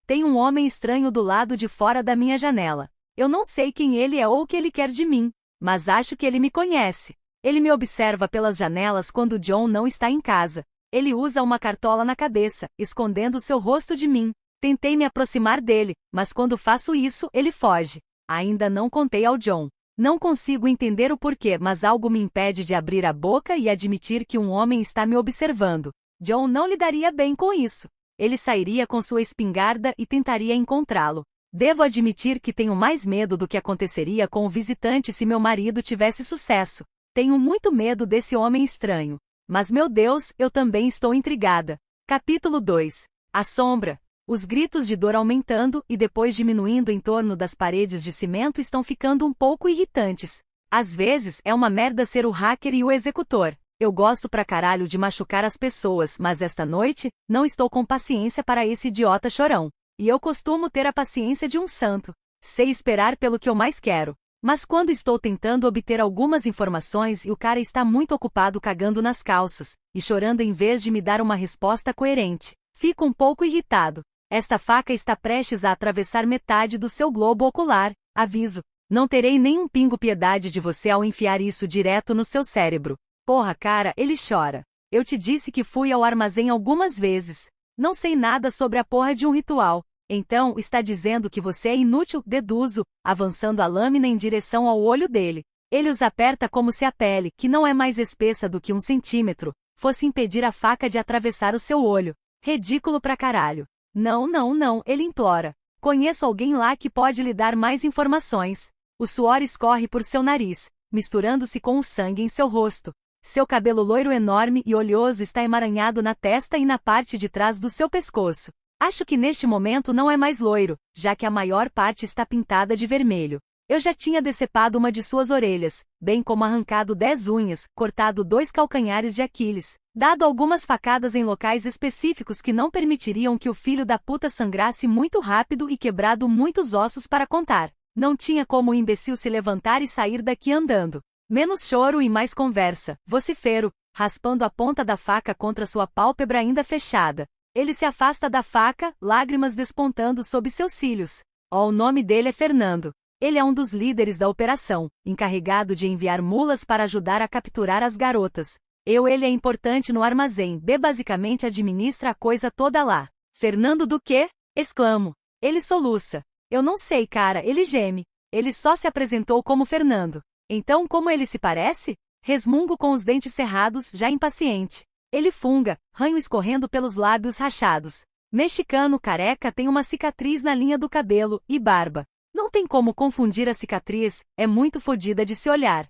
Tem um homem estranho do lado de fora da minha janela. Eu não sei quem ele é ou o que ele quer de mim, mas acho que ele me conhece. Ele me observa pelas janelas quando John não está em casa. Ele usa uma cartola na cabeça, escondendo seu rosto de mim. Tentei me aproximar dele, mas quando faço isso, ele foge. Ainda não contei ao John. Não consigo entender o porquê, mas algo me impede de abrir a boca e admitir que um homem está me observando. John não lidaria bem com isso. Ele sairia com sua espingarda e tentaria encontrá-lo. Devo admitir que tenho mais medo do que aconteceria com o visitante se meu marido tivesse sucesso. Tenho muito medo desse homem estranho. Mas meu Deus, eu também estou intrigada. Capítulo 2. A sombra. Os gritos de dor aumentando e depois diminuindo em torno das paredes de cimento estão ficando um pouco irritantes. Às vezes, é uma merda ser o hacker e o executor. Eu gosto pra caralho de machucar as pessoas, mas esta noite, não estou com paciência para esse idiota chorão. E eu costumo ter a paciência de um santo. Sei esperar pelo que eu mais quero. Mas quando estou tentando obter algumas informações e o cara está muito ocupado cagando nas calças, e chorando em vez de me dar uma resposta coerente, fico um pouco irritado. Esta faca está prestes a atravessar metade do seu globo ocular, aviso. Não terei nenhum pingo piedade de você ao enfiar isso direto no seu cérebro. Porra, cara, ele chora. Eu te disse que fui ao armazém algumas vezes. Não sei nada sobre a porra de um ritual. Então, está dizendo que você é inútil, deduzo, avançando a lâmina em direção ao olho dele. Ele os aperta como se a pele, que não é mais espessa do que 1 centímetro, fosse impedir a faca de atravessar o seu olho. Ridículo pra caralho. Não, não, não, ele implora. Conheço alguém lá que pode lhe dar mais informações. O suor escorre por seu nariz, misturando-se com o sangue em seu rosto. Seu cabelo loiro enorme e oleoso está emaranhado na testa e na parte de trás do seu pescoço. Acho que neste momento não é mais loiro, já que a maior parte está pintada de vermelho. Eu já tinha decepado uma de suas orelhas, bem como arrancado 10 unhas, cortado 2 calcanhares de Aquiles, dado algumas facadas em locais específicos que não permitiriam que o filho da puta sangrasse muito rápido e quebrado muitos ossos para contar. Não tinha como o imbecil se levantar e sair daqui andando. Menos choro e mais conversa, vocifero, raspando a ponta da faca contra sua pálpebra ainda fechada. Ele se afasta da faca, lágrimas despontando sob seus cílios. O nome dele é Fernando. Ele é um dos líderes da operação, encarregado de enviar mulas para ajudar a capturar as garotas. Ele é importante no armazém, basicamente administra a coisa toda lá. Fernando do quê? Exclamo. Ele soluça. Eu não sei, cara, ele geme. Ele só se apresentou como Fernando. Então como ele se parece? Resmungo com os dentes cerrados, já impaciente. Ele funga, ranho escorrendo pelos lábios rachados. Mexicano careca tem uma cicatriz na linha do cabelo e barba. Não tem como confundir a cicatriz, é muito fodida de se olhar.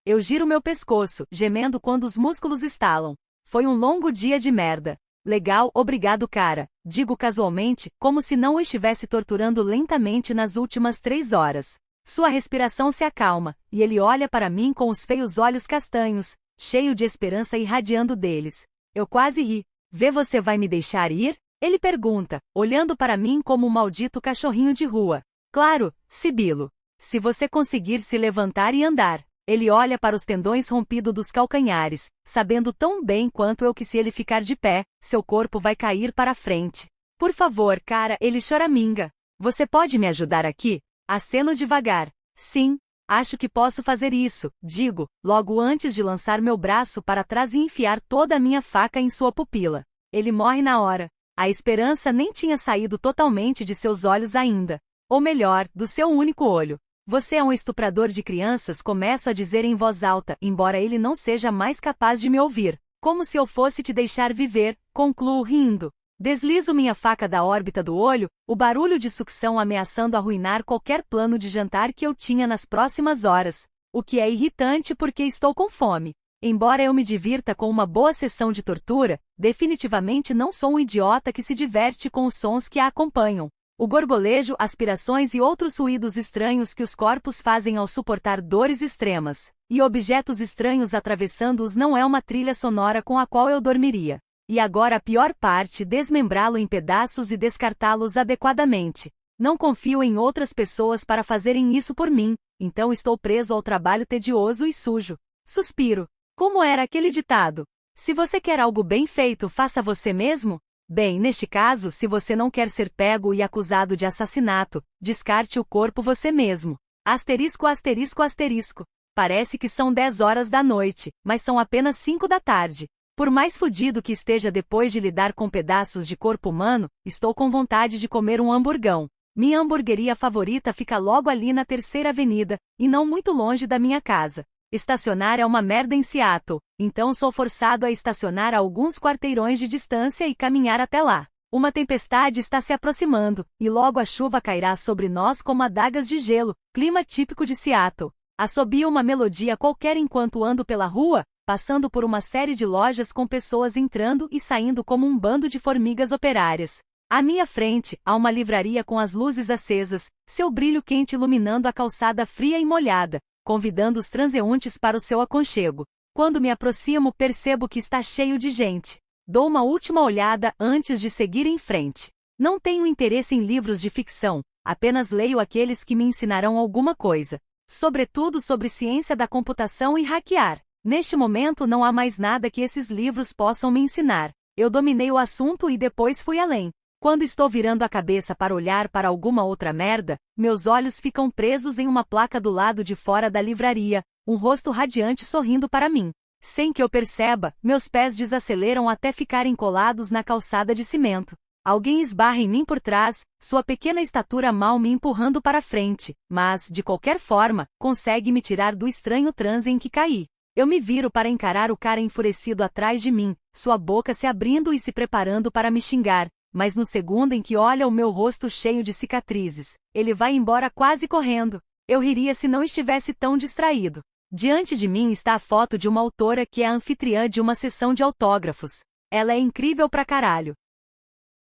Eu giro meu pescoço, gemendo quando os músculos estalam. Foi um longo dia de merda. Legal, obrigado cara, digo casualmente, como se não o estivesse torturando lentamente nas últimas 3 horas. Sua respiração se acalma, e ele olha para mim com os feios olhos castanhos, cheio de esperança irradiando deles. Eu quase ri. Vê, você vai me deixar ir? Ele pergunta, olhando para mim como um maldito cachorrinho de rua. Claro, Sibilo. Se você conseguir se levantar e andar. Ele olha para os tendões rompidos dos calcanhares, sabendo tão bem quanto eu que se ele ficar de pé, seu corpo vai cair para a frente. Por favor, cara, ele choraminga. Você pode me ajudar aqui? Aceno devagar. Sim, acho que posso fazer isso, digo, logo antes de lançar meu braço para trás e enfiar toda a minha faca em sua pupila. Ele morre na hora. A esperança nem tinha saído totalmente de seus olhos ainda. Ou melhor, do seu único olho. Você é um estuprador de crianças, começo a dizer em voz alta, embora ele não seja mais capaz de me ouvir. Como se eu fosse te deixar viver, concluo rindo. Deslizo minha faca da órbita do olho, o barulho de sucção ameaçando arruinar qualquer plano de jantar que eu tinha nas próximas horas. O que é irritante porque estou com fome. Embora eu me divirta com uma boa sessão de tortura, definitivamente não sou um idiota que se diverte com os sons que a acompanham. O gorgolejo, aspirações e outros ruídos estranhos que os corpos fazem ao suportar dores extremas, e objetos estranhos atravessando-os não é uma trilha sonora com a qual eu dormiria. E agora a pior parte, desmembrá-lo em pedaços e descartá-los adequadamente. Não confio em outras pessoas para fazerem isso por mim, então estou preso ao trabalho tedioso e sujo. Suspiro. Como era aquele ditado? Se você quer algo bem feito, faça você mesmo? Bem, neste caso, se você não quer ser pego e acusado de assassinato, descarte o corpo você mesmo. Asterisco, asterisco, asterisco. Parece que são 10 horas da noite, mas são apenas 5 da tarde. Por mais fudido que esteja depois de lidar com pedaços de corpo humano, estou com vontade de comer um hamburgão. Minha hamburgueria favorita fica logo ali na 3ª Avenida, e não muito longe da minha casa. Estacionar é uma merda em Seattle, então sou forçado a estacionar a alguns quarteirões de distância e caminhar até lá. Uma tempestade está se aproximando, e logo a chuva cairá sobre nós como adagas de gelo, clima típico de Seattle. Assobio uma melodia qualquer enquanto ando pela rua, passando por uma série de lojas com pessoas entrando e saindo como um bando de formigas operárias. À minha frente, há uma livraria com as luzes acesas, seu brilho quente iluminando a calçada fria e molhada, convidando os transeuntes para o seu aconchego. Quando me aproximo, percebo que está cheio de gente. Dou uma última olhada antes de seguir em frente. Não tenho interesse em livros de ficção, apenas leio aqueles que me ensinarão alguma coisa. Sobretudo sobre ciência da computação e hackear. Neste momento não há mais nada que esses livros possam me ensinar. Eu dominei o assunto e depois fui além. Quando estou virando a cabeça para olhar para alguma outra merda, meus olhos ficam presos em uma placa do lado de fora da livraria, um rosto radiante sorrindo para mim. Sem que eu perceba, meus pés desaceleram até ficarem colados na calçada de cimento. Alguém esbarra em mim por trás, sua pequena estatura mal me empurrando para frente, mas, de qualquer forma, consegue me tirar do estranho transe em que caí. Eu me viro para encarar o cara enfurecido atrás de mim, sua boca se abrindo e se preparando para me xingar, mas no segundo em que olha o meu rosto cheio de cicatrizes, ele vai embora quase correndo. Eu riria se não estivesse tão distraído. Diante de mim está a foto de uma autora que é a anfitriã de uma sessão de autógrafos. Ela é incrível pra caralho.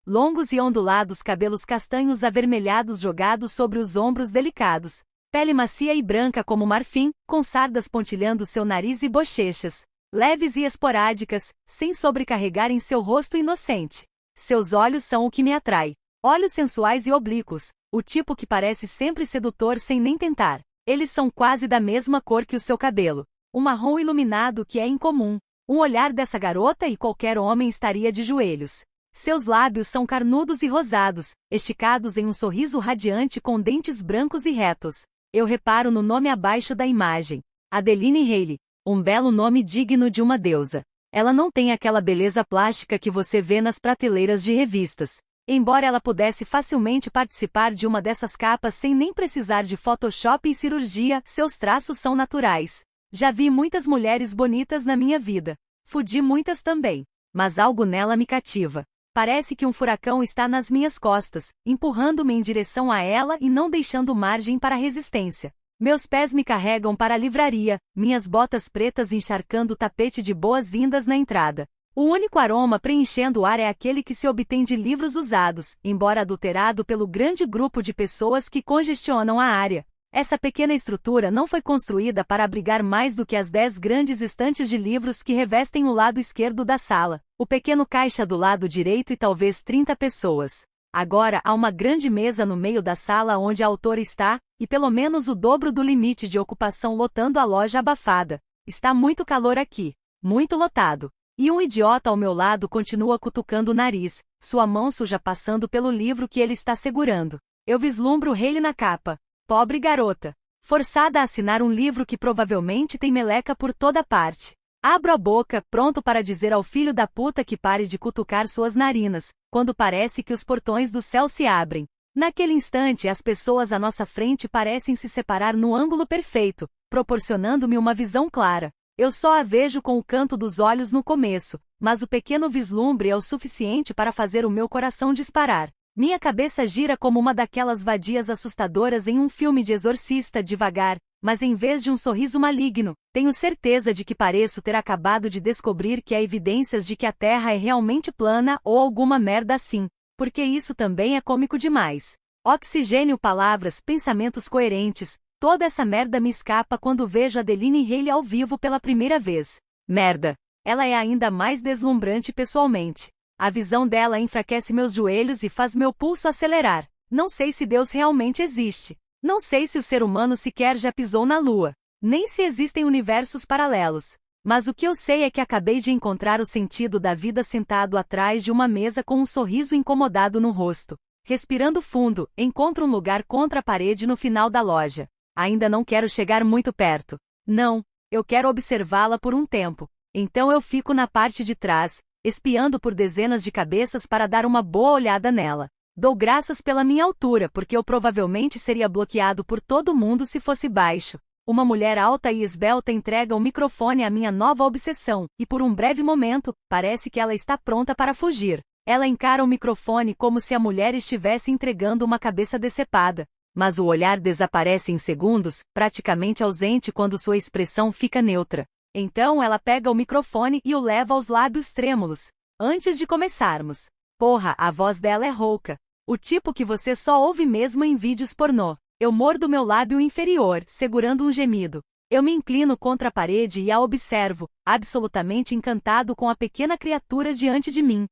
Longos e ondulados cabelos castanhos avermelhados jogados sobre os ombros delicados. Pele macia e branca como marfim, com sardas pontilhando seu nariz e bochechas. Leves e esporádicas, sem sobrecarregar em seu rosto inocente. Seus olhos são o que me atrai. Olhos sensuais e oblíquos, o tipo que parece sempre sedutor sem nem tentar. Eles são quase da mesma cor que o seu cabelo. Um marrom iluminado que é incomum. Um olhar dessa garota e qualquer homem estaria de joelhos. Seus lábios são carnudos e rosados, esticados em um sorriso radiante com dentes brancos e retos. Eu reparo no nome abaixo da imagem. Adeline Haley. Um belo nome digno de uma deusa. Ela não tem aquela beleza plástica que você vê nas prateleiras de revistas. Embora ela pudesse facilmente participar de uma dessas capas sem nem precisar de Photoshop e cirurgia, seus traços são naturais. Já vi muitas mulheres bonitas na minha vida. Fudi muitas também. Mas algo nela me cativa. Parece que um furacão está nas minhas costas, empurrando-me em direção a ela e não deixando margem para resistência. Meus pés me carregam para a livraria, minhas botas pretas encharcando o tapete de boas-vindas na entrada. O único aroma preenchendo o ar é aquele que se obtém de livros usados, embora adulterado pelo grande grupo de pessoas que congestionam a área. Essa pequena estrutura não foi construída para abrigar mais do que as 10 grandes estantes de livros que revestem o lado esquerdo da sala, o pequeno caixa do lado direito e talvez 30 pessoas. Agora há uma grande mesa no meio da sala onde a autora está, e pelo menos o dobro do limite de ocupação lotando a loja abafada. Está muito calor aqui. Muito lotado. E um idiota ao meu lado continua cutucando o nariz, sua mão suja passando pelo livro que ele está segurando. Eu vislumbro Haley na capa. Pobre garota. Forçada a assinar um livro que provavelmente tem meleca por toda parte. Abro a boca, pronto para dizer ao filho da puta que pare de cutucar suas narinas, quando parece que os portões do céu se abrem. Naquele instante as pessoas à nossa frente parecem se separar no ângulo perfeito, proporcionando-me uma visão clara. Eu só a vejo com o canto dos olhos no começo, mas o pequeno vislumbre é o suficiente para fazer o meu coração disparar. Minha cabeça gira como uma daquelas vadias assustadoras em um filme de exorcista devagar, mas em vez de um sorriso maligno, tenho certeza de que pareço ter acabado de descobrir que há evidências de que a Terra é realmente plana ou alguma merda assim, porque isso também é cômico demais. Oxigênio, palavras, pensamentos coerentes, toda essa merda me escapa quando vejo Adeline Haley ao vivo pela primeira vez. Merda. Ela é ainda mais deslumbrante pessoalmente. A visão dela enfraquece meus joelhos e faz meu pulso acelerar. Não sei se Deus realmente existe. Não sei se o ser humano sequer já pisou na Lua. Nem se existem universos paralelos. Mas o que eu sei é que acabei de encontrar o sentido da vida sentado atrás de uma mesa com um sorriso incomodado no rosto. Respirando fundo, encontro um lugar contra a parede no final da loja. Ainda não quero chegar muito perto. Não, eu quero observá-la por um tempo. Então eu fico na parte de trás, espiando por dezenas de cabeças para dar uma boa olhada nela. Dou graças pela minha altura porque eu provavelmente seria bloqueado por todo mundo se fosse baixo. Uma mulher alta e esbelta entrega o microfone à minha nova obsessão, e por um breve momento, parece que ela está pronta para fugir. Ela encara o microfone como se a mulher estivesse entregando uma cabeça decepada. Mas o olhar desaparece em segundos, praticamente ausente quando sua expressão fica neutra. Então ela pega o microfone e o leva aos lábios trêmulos. Antes de começarmos. Porra, a voz dela é rouca. O tipo que você só ouve mesmo em vídeos pornô. Eu mordo meu lábio inferior, segurando um gemido. Eu me inclino contra a parede e a observo, absolutamente encantado com a pequena criatura diante de mim.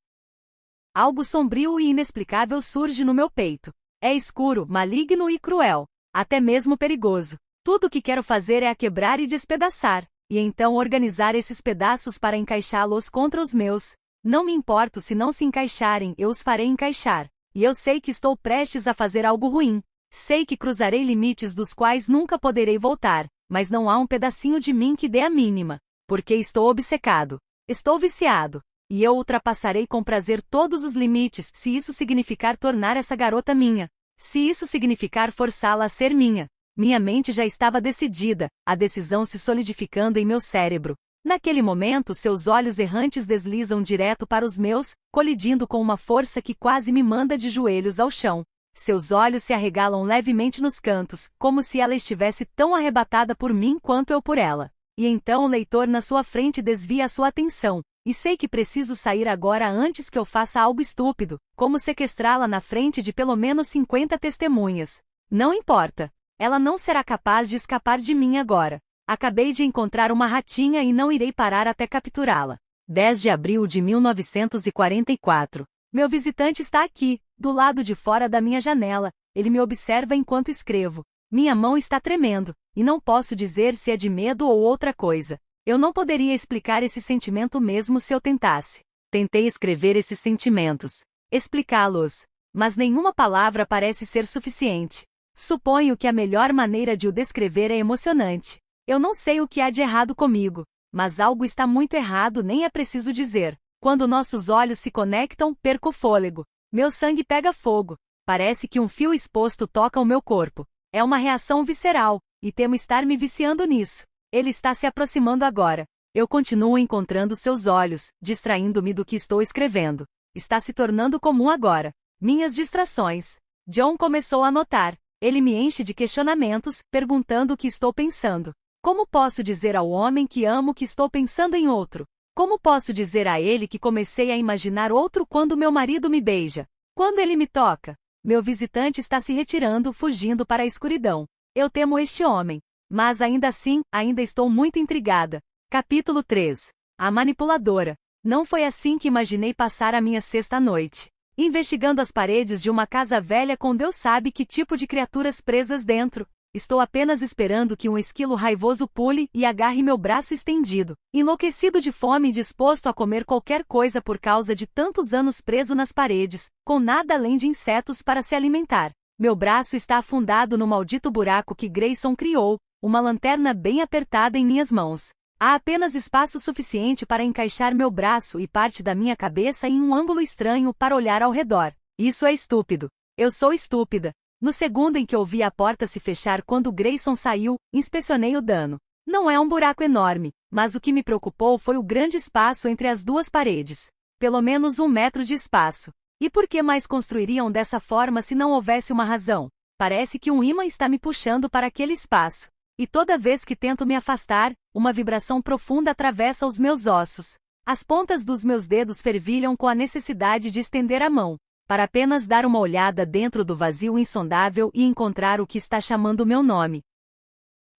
Algo sombrio e inexplicável surge no meu peito. É escuro, maligno e cruel. Até mesmo perigoso. Tudo o que quero fazer é a quebrar e despedaçar, e então organizar esses pedaços para encaixá-los contra os meus. Não me importo se não se encaixarem, eu os farei encaixar. E eu sei que estou prestes a fazer algo ruim. Sei que cruzarei limites dos quais nunca poderei voltar, mas não há um pedacinho de mim que dê a mínima. Porque estou obcecado. Estou viciado. E eu ultrapassarei com prazer todos os limites se isso significar tornar essa garota minha. Se isso significar forçá-la a ser minha. Minha mente já estava decidida, a decisão se solidificando em meu cérebro. Naquele momento, seus olhos errantes deslizam direto para os meus, colidindo com uma força que quase me manda de joelhos ao chão. Seus olhos se arregalam levemente nos cantos, como se ela estivesse tão arrebatada por mim quanto eu por ela. E então o leitor na sua frente desvia a sua atenção. E sei que preciso sair agora antes que eu faça algo estúpido, como sequestrá-la na frente de pelo menos 50 testemunhas. Não importa. Ela não será capaz de escapar de mim agora. Acabei de encontrar uma ratinha e não irei parar até capturá-la. 10 de abril de 1944. Meu visitante está aqui, do lado de fora da minha janela. Ele me observa enquanto escrevo. Minha mão está tremendo, e não posso dizer se é de medo ou outra coisa. Eu não poderia explicar esse sentimento mesmo se eu tentasse. Tentei escrever esses sentimentos, explicá-los, mas nenhuma palavra parece ser suficiente. Suponho que a melhor maneira de o descrever é emocionante. Eu não sei o que há de errado comigo, mas algo está muito errado, nem é preciso dizer. Quando nossos olhos se conectam, perco o fôlego. Meu sangue pega fogo. Parece que um fio exposto toca o meu corpo. É uma reação visceral, e temo estar me viciando nisso. Ele está se aproximando agora. Eu continuo encontrando seus olhos, distraindo-me do que estou escrevendo. Está se tornando comum agora. Minhas distrações. John começou a notar. Ele me enche de questionamentos, perguntando o que estou pensando. Como posso dizer ao homem que amo que estou pensando em outro? Como posso dizer a ele que comecei a imaginar outro quando meu marido me beija? Quando ele me toca? Meu visitante está se retirando, fugindo para a escuridão. Eu temo este homem. Mas ainda assim, ainda estou muito intrigada. Capítulo 3. A manipuladora. Não foi assim que imaginei passar a minha sexta noite. Investigando as paredes de uma casa velha com Deus sabe que tipo de criaturas presas dentro. Estou apenas esperando que um esquilo raivoso pule e agarre meu braço estendido. Enlouquecido de fome e disposto a comer qualquer coisa por causa de tantos anos preso nas paredes, com nada além de insetos para se alimentar. Meu braço está afundado no maldito buraco que Grayson criou. Uma lanterna bem apertada em minhas mãos. Há apenas espaço suficiente para encaixar meu braço e parte da minha cabeça em um ângulo estranho para olhar ao redor. Isso é estúpido. Eu sou estúpida. No segundo em que ouvi a porta se fechar quando Grayson saiu, inspecionei o dano. Não é um buraco enorme, mas o que me preocupou foi o grande espaço entre as duas paredes. Pelo menos 1 metro de espaço. E por que mais construiriam dessa forma se não houvesse uma razão? Parece que um ímã está me puxando para aquele espaço. E toda vez que tento me afastar, uma vibração profunda atravessa os meus ossos. As pontas dos meus dedos fervilham com a necessidade de estender a mão, para apenas dar uma olhada dentro do vazio insondável e encontrar o que está chamando meu nome.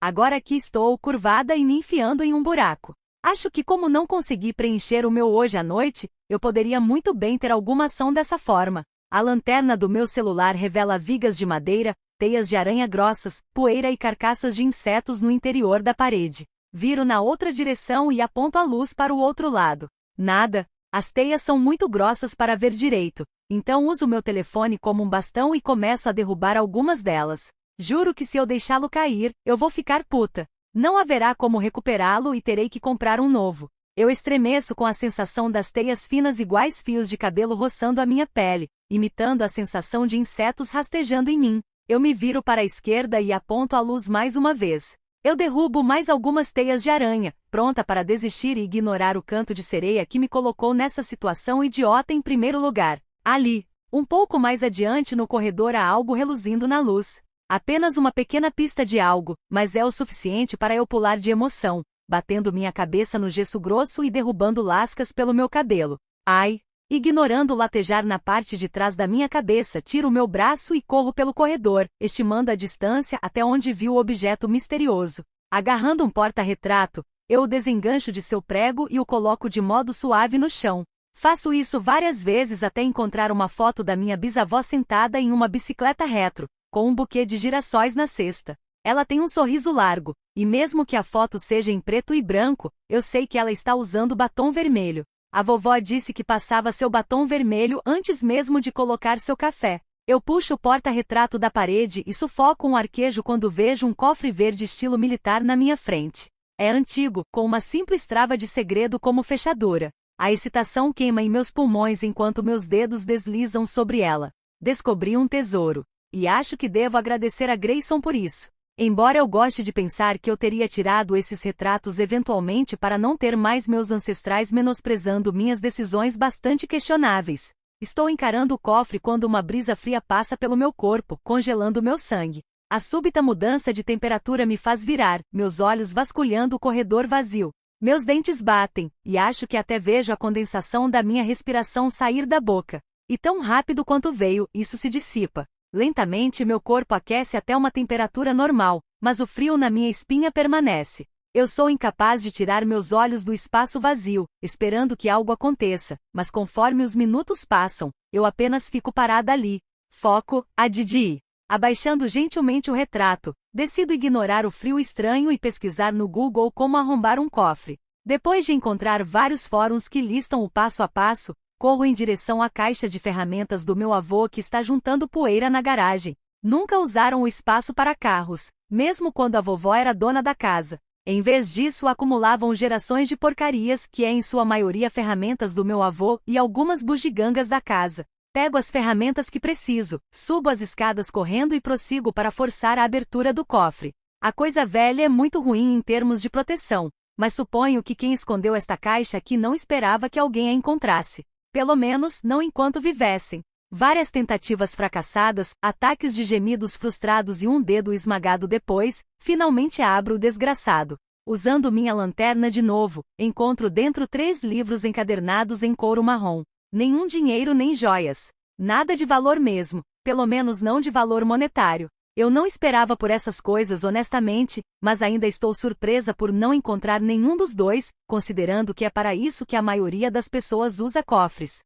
Agora aqui estou, curvada e me enfiando em um buraco. Acho que como não consegui preencher o meu hoje à noite, eu poderia muito bem ter alguma ação dessa forma. A lanterna do meu celular revela vigas de madeira, teias de aranha grossas, poeira e carcaças de insetos no interior da parede. Viro na outra direção e aponto a luz para o outro lado. Nada. As teias são muito grossas para ver direito, então uso meu telefone como um bastão e começo a derrubar algumas delas. Juro que se eu deixá-lo cair, eu vou ficar puta. Não haverá como recuperá-lo e terei que comprar um novo. Eu estremeço com a sensação das teias finas iguais fios de cabelo roçando a minha pele, imitando a sensação de insetos rastejando em mim. Eu me viro para a esquerda e aponto a luz mais uma vez. Eu derrubo mais algumas teias de aranha, pronta para desistir e ignorar o canto de sereia que me colocou nessa situação idiota em primeiro lugar. Ali, um pouco mais adiante no corredor há algo reluzindo na luz. Apenas uma pequena pista de algo, mas é o suficiente para eu pular de emoção. batendo minha cabeça no gesso grosso e derrubando lascas pelo meu cabelo. Ai! Ignorando o latejar na parte de trás da minha cabeça, tiro o meu braço e corro pelo corredor, estimando a distância até onde vi o objeto misterioso. Agarrando um porta-retrato, eu o desengancho de seu prego e o coloco de modo suave no chão. Faço isso várias vezes até encontrar uma foto da minha bisavó sentada em uma bicicleta retro, com um buquê de girassóis na cesta. Ela tem um sorriso largo, e mesmo que a foto seja em preto e branco, eu sei que ela está usando batom vermelho. A vovó disse que passava seu batom vermelho antes mesmo de colocar seu café. Eu puxo o porta-retrato da parede e sufoco um arquejo quando vejo um cofre verde estilo militar na minha frente. É antigo, com uma simples trava de segredo como fechadura. A excitação queima em meus pulmões enquanto meus dedos deslizam sobre ela. Descobri um tesouro. E acho que devo agradecer a Grayson por isso. Embora eu goste de pensar que eu teria tirado esses retratos eventualmente para não ter mais meus ancestrais menosprezando minhas decisões bastante questionáveis. Estou encarando o cofre quando uma brisa fria passa pelo meu corpo, congelando meu sangue. A súbita mudança de temperatura me faz virar, meus olhos vasculhando o corredor vazio. Meus dentes batem, e acho que até vejo a condensação da minha respiração sair da boca. E tão rápido quanto veio, isso se dissipa. Lentamente meu corpo aquece até uma temperatura normal, mas o frio na minha espinha permanece. Eu sou incapaz de tirar meus olhos do espaço vazio, esperando que algo aconteça, mas conforme os minutos passam, eu apenas fico parada ali. Foco, a Didi. Abaixando gentilmente o retrato, decido ignorar o frio estranho e pesquisar no Google como arrombar um cofre. Depois de encontrar vários fóruns que listam o passo a passo, corro em direção à caixa de ferramentas do meu avô que está juntando poeira na garagem. Nunca usaram o espaço para carros, mesmo quando a vovó era dona da casa. Em vez disso, acumulavam gerações de porcarias que é em sua maioria ferramentas do meu avô e algumas bugigangas da casa. Pego as ferramentas que preciso, subo as escadas correndo e prossigo para forçar a abertura do cofre. A coisa velha é muito ruim em termos de proteção, mas suponho que quem escondeu esta caixa aqui não esperava que alguém a encontrasse. Pelo menos, não enquanto vivessem. Várias tentativas fracassadas, ataques de gemidos frustrados e um dedo esmagado depois, finalmente abro o desgraçado. Usando minha lanterna de novo, encontro dentro 3 livros encadernados em couro marrom. Nenhum dinheiro nem joias. Nada de valor mesmo, pelo menos não de valor monetário. Eu não esperava por essas coisas honestamente, mas ainda estou surpresa por não encontrar nenhum dos dois, considerando que é para isso que a maioria das pessoas usa cofres.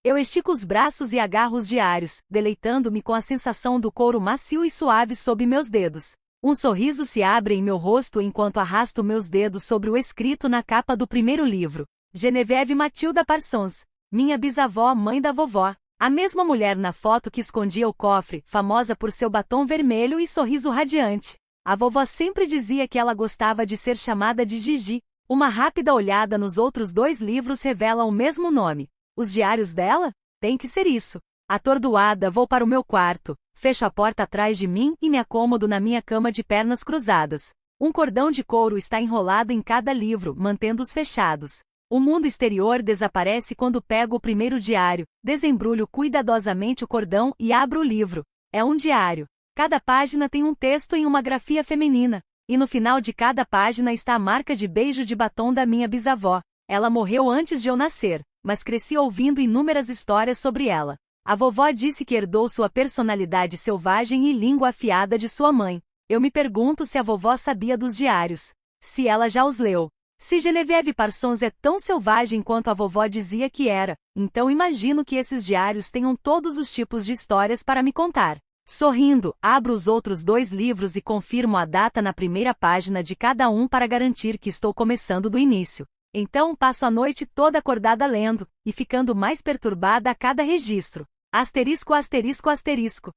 Eu estico os braços e agarro os diários, deleitando-me com a sensação do couro macio e suave sob meus dedos. Um sorriso se abre em meu rosto enquanto arrasto meus dedos sobre o escrito na capa do primeiro livro. Genevieve Matilda Parsons, minha bisavó, mãe da vovó. A mesma mulher na foto que escondia o cofre, famosa por seu batom vermelho e sorriso radiante. A vovó sempre dizia que ela gostava de ser chamada de Gigi. Uma rápida olhada nos outros 2 livros revela o mesmo nome. Os diários dela? Tem que ser isso. Atordoada, vou para o meu quarto, fecho a porta atrás de mim e me acomodo na minha cama de pernas cruzadas. Um cordão de couro está enrolado em cada livro, mantendo-os fechados. O mundo exterior desaparece quando pego o primeiro diário, desembrulho cuidadosamente o cordão e abro o livro. É um diário. Cada página tem um texto em uma grafia feminina, e no final de cada página está a marca de beijo de batom da minha bisavó. Ela morreu antes de eu nascer, mas cresci ouvindo inúmeras histórias sobre ela. A vovó disse que herdou sua personalidade selvagem e língua afiada de sua mãe. Eu me pergunto se a vovó sabia dos diários. Se ela já os leu. Se Genevieve Parsons é tão selvagem quanto a vovó dizia que era, então imagino que esses diários tenham todos os tipos de histórias para me contar. Sorrindo, abro os outros 2 livros e confirmo a data na primeira página de cada um para garantir que estou começando do início. Então passo a noite toda acordada lendo, e ficando mais perturbada a cada registro. Asterisco, asterisco, asterisco.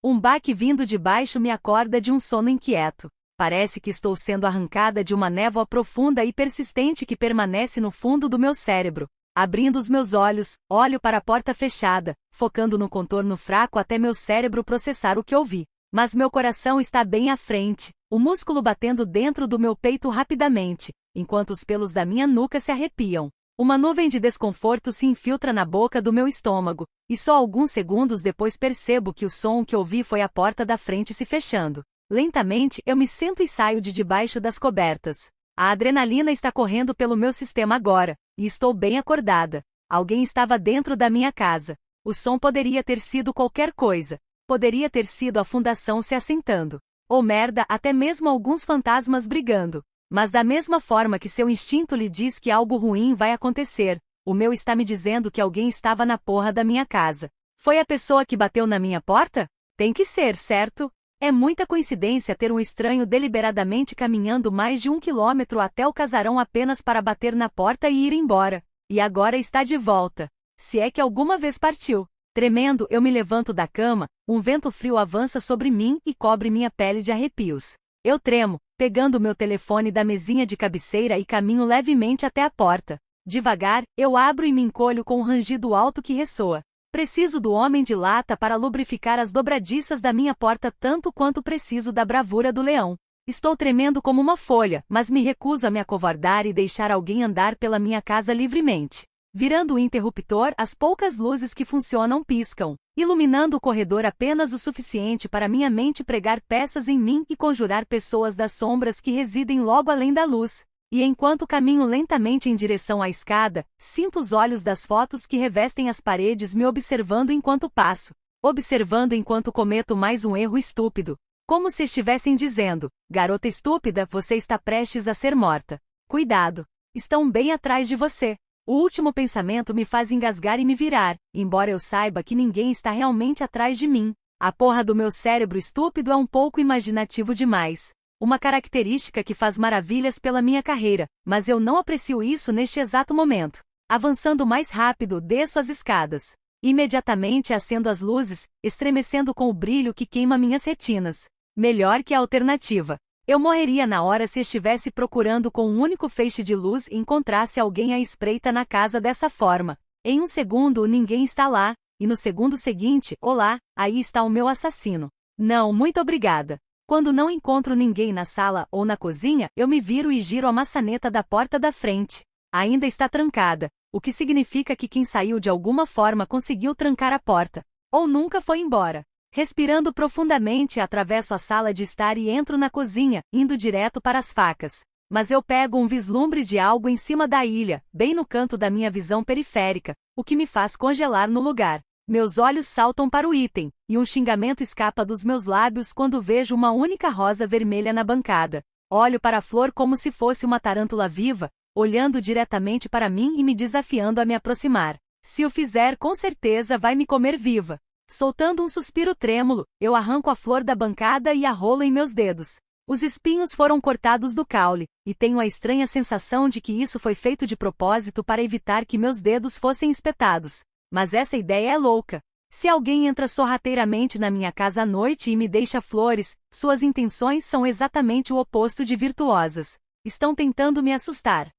Um baque vindo de baixo me acorda de um sono inquieto. Parece que estou sendo arrancada de uma névoa profunda e persistente que permanece no fundo do meu cérebro. Abrindo os meus olhos, olho para a porta fechada, focando no contorno fraco até meu cérebro processar o que ouvi. Mas meu coração está bem à frente, o músculo batendo dentro do meu peito rapidamente, enquanto os pelos da minha nuca se arrepiam. Uma nuvem de desconforto se infiltra na boca do meu estômago, e só alguns segundos depois percebo que o som que ouvi foi a porta da frente se fechando. Lentamente, eu me sento e saio de debaixo das cobertas. A adrenalina está correndo pelo meu sistema agora, e estou bem acordada. Alguém estava dentro da minha casa. O som poderia ter sido qualquer coisa. Poderia ter sido a fundação se assentando. Ou merda, até mesmo alguns fantasmas brigando. Mas da mesma forma que seu instinto lhe diz que algo ruim vai acontecer, o meu está me dizendo que alguém estava na porra da minha casa. Foi a pessoa que bateu na minha porta? Tem que ser, certo? É muita coincidência ter um estranho deliberadamente caminhando mais de 1 quilômetro até o casarão apenas para bater na porta e ir embora. E agora está de volta. Se é que alguma vez partiu. Tremendo, eu me levanto da cama, um vento frio avança sobre mim e cobre minha pele de arrepios. Eu tremo, pegando meu telefone da mesinha de cabeceira e caminho levemente até a porta. Devagar, eu abro e me encolho com um rangido alto que ressoa. Preciso do homem de lata para lubrificar as dobradiças da minha porta tanto quanto preciso da bravura do leão. Estou tremendo como uma folha, mas me recuso a me acovardar e deixar alguém andar pela minha casa livremente. Virando o interruptor, as poucas luzes que funcionam piscam, iluminando o corredor apenas o suficiente para minha mente pregar peças em mim e conjurar pessoas das sombras que residem logo além da luz. E enquanto caminho lentamente em direção à escada, sinto os olhos das fotos que revestem as paredes me observando enquanto passo. Observando enquanto cometo mais um erro estúpido. Como se estivessem dizendo, garota estúpida, você está prestes a ser morta. Cuidado. Estão bem atrás de você. O último pensamento me faz engasgar e me virar, embora eu saiba que ninguém está realmente atrás de mim. A porra do meu cérebro estúpido é um pouco imaginativo demais. Uma característica que faz maravilhas pela minha carreira, mas eu não aprecio isso neste exato momento. Avançando mais rápido, desço as escadas. Imediatamente acendo as luzes, estremecendo com o brilho que queima minhas retinas. Melhor que a alternativa. Eu morreria na hora se estivesse procurando com um único feixe de luz e encontrasse alguém à espreita na casa dessa forma. Em um segundo ninguém está lá, e no segundo seguinte, olá, aí está o meu assassino. Não, muito obrigada. Quando não encontro ninguém na sala ou na cozinha, eu me viro e giro a maçaneta da porta da frente. Ainda está trancada, o que significa que quem saiu de alguma forma conseguiu trancar a porta. Ou nunca foi embora. Respirando profundamente, atravesso a sala de estar e entro na cozinha, indo direto para as facas. Mas eu pego um vislumbre de algo em cima da ilha, bem no canto da minha visão periférica, o que me faz congelar no lugar. Meus olhos saltam para o item, e um xingamento escapa dos meus lábios quando vejo uma única rosa vermelha na bancada. Olho para a flor como se fosse uma tarântula viva, olhando diretamente para mim e me desafiando a me aproximar. Se o fizer, com certeza vai me comer viva. Soltando um suspiro trêmulo, eu arranco a flor da bancada e a rolo em meus dedos. Os espinhos foram cortados do caule, e tenho a estranha sensação de que isso foi feito de propósito para evitar que meus dedos fossem espetados. Mas essa ideia é louca. Se alguém entra sorrateiramente na minha casa à noite e me deixa flores, suas intenções são exatamente o oposto de virtuosas. Estão tentando me assustar.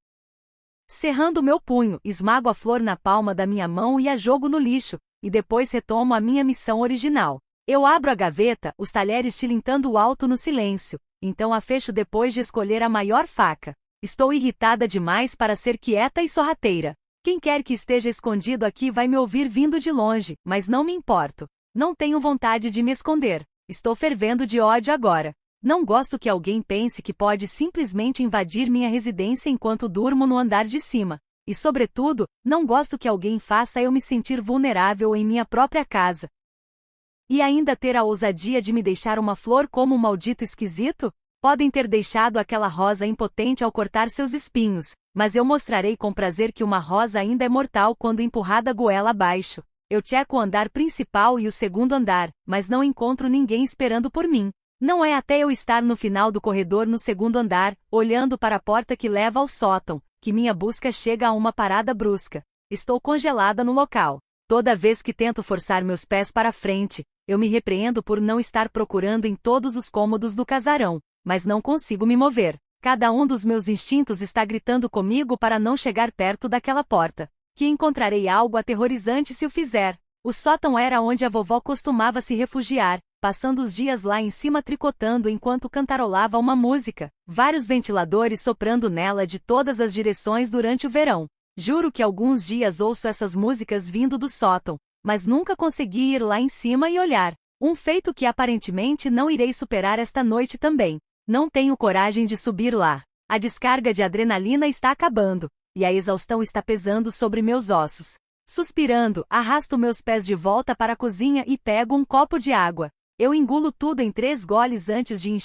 Cerrando meu punho, esmago a flor na palma da minha mão e a jogo no lixo, e depois retomo a minha missão original. Eu abro a gaveta, os talheres tilintando alto no silêncio, então a fecho depois de escolher a maior faca. Estou irritada demais para ser quieta e sorrateira. Quem quer que esteja escondido aqui vai me ouvir vindo de longe, mas não me importo. Não tenho vontade de me esconder. Estou fervendo de ódio agora. Não gosto que alguém pense que pode simplesmente invadir minha residência enquanto durmo no andar de cima. E, sobretudo, não gosto que alguém faça eu me sentir vulnerável em minha própria casa. E ainda ter a ousadia de me deixar uma flor como um maldito esquisito? Podem ter deixado aquela rosa impotente ao cortar seus espinhos, mas eu mostrarei com prazer que uma rosa ainda é mortal quando empurrada goela abaixo. Eu checo o andar principal e o segundo andar, mas não encontro ninguém esperando por mim. Não é até eu estar no final do corredor no segundo andar, olhando para a porta que leva ao sótão, que minha busca chega a uma parada brusca. Estou congelada no local. Toda vez que tento forçar meus pés para frente, eu me repreendo por não estar procurando em todos os cômodos do casarão, mas não consigo me mover. Cada um dos meus instintos está gritando comigo para não chegar perto daquela porta, que encontrarei algo aterrorizante se o fizer. O sótão era onde a vovó costumava se refugiar, passando os dias lá em cima tricotando enquanto cantarolava uma música, vários ventiladores soprando nela de todas as direções durante o verão. Juro que alguns dias ouço essas músicas vindo do sótão, mas nunca consegui ir lá em cima e olhar. Um feito que aparentemente não irei superar esta noite também. Não tenho coragem de subir lá. A descarga de adrenalina está acabando, e a exaustão está pesando sobre meus ossos. Suspirando, arrasto meus pés de volta para a cozinha e pego um copo de água. Eu engulo tudo em 3 goles antes de encher.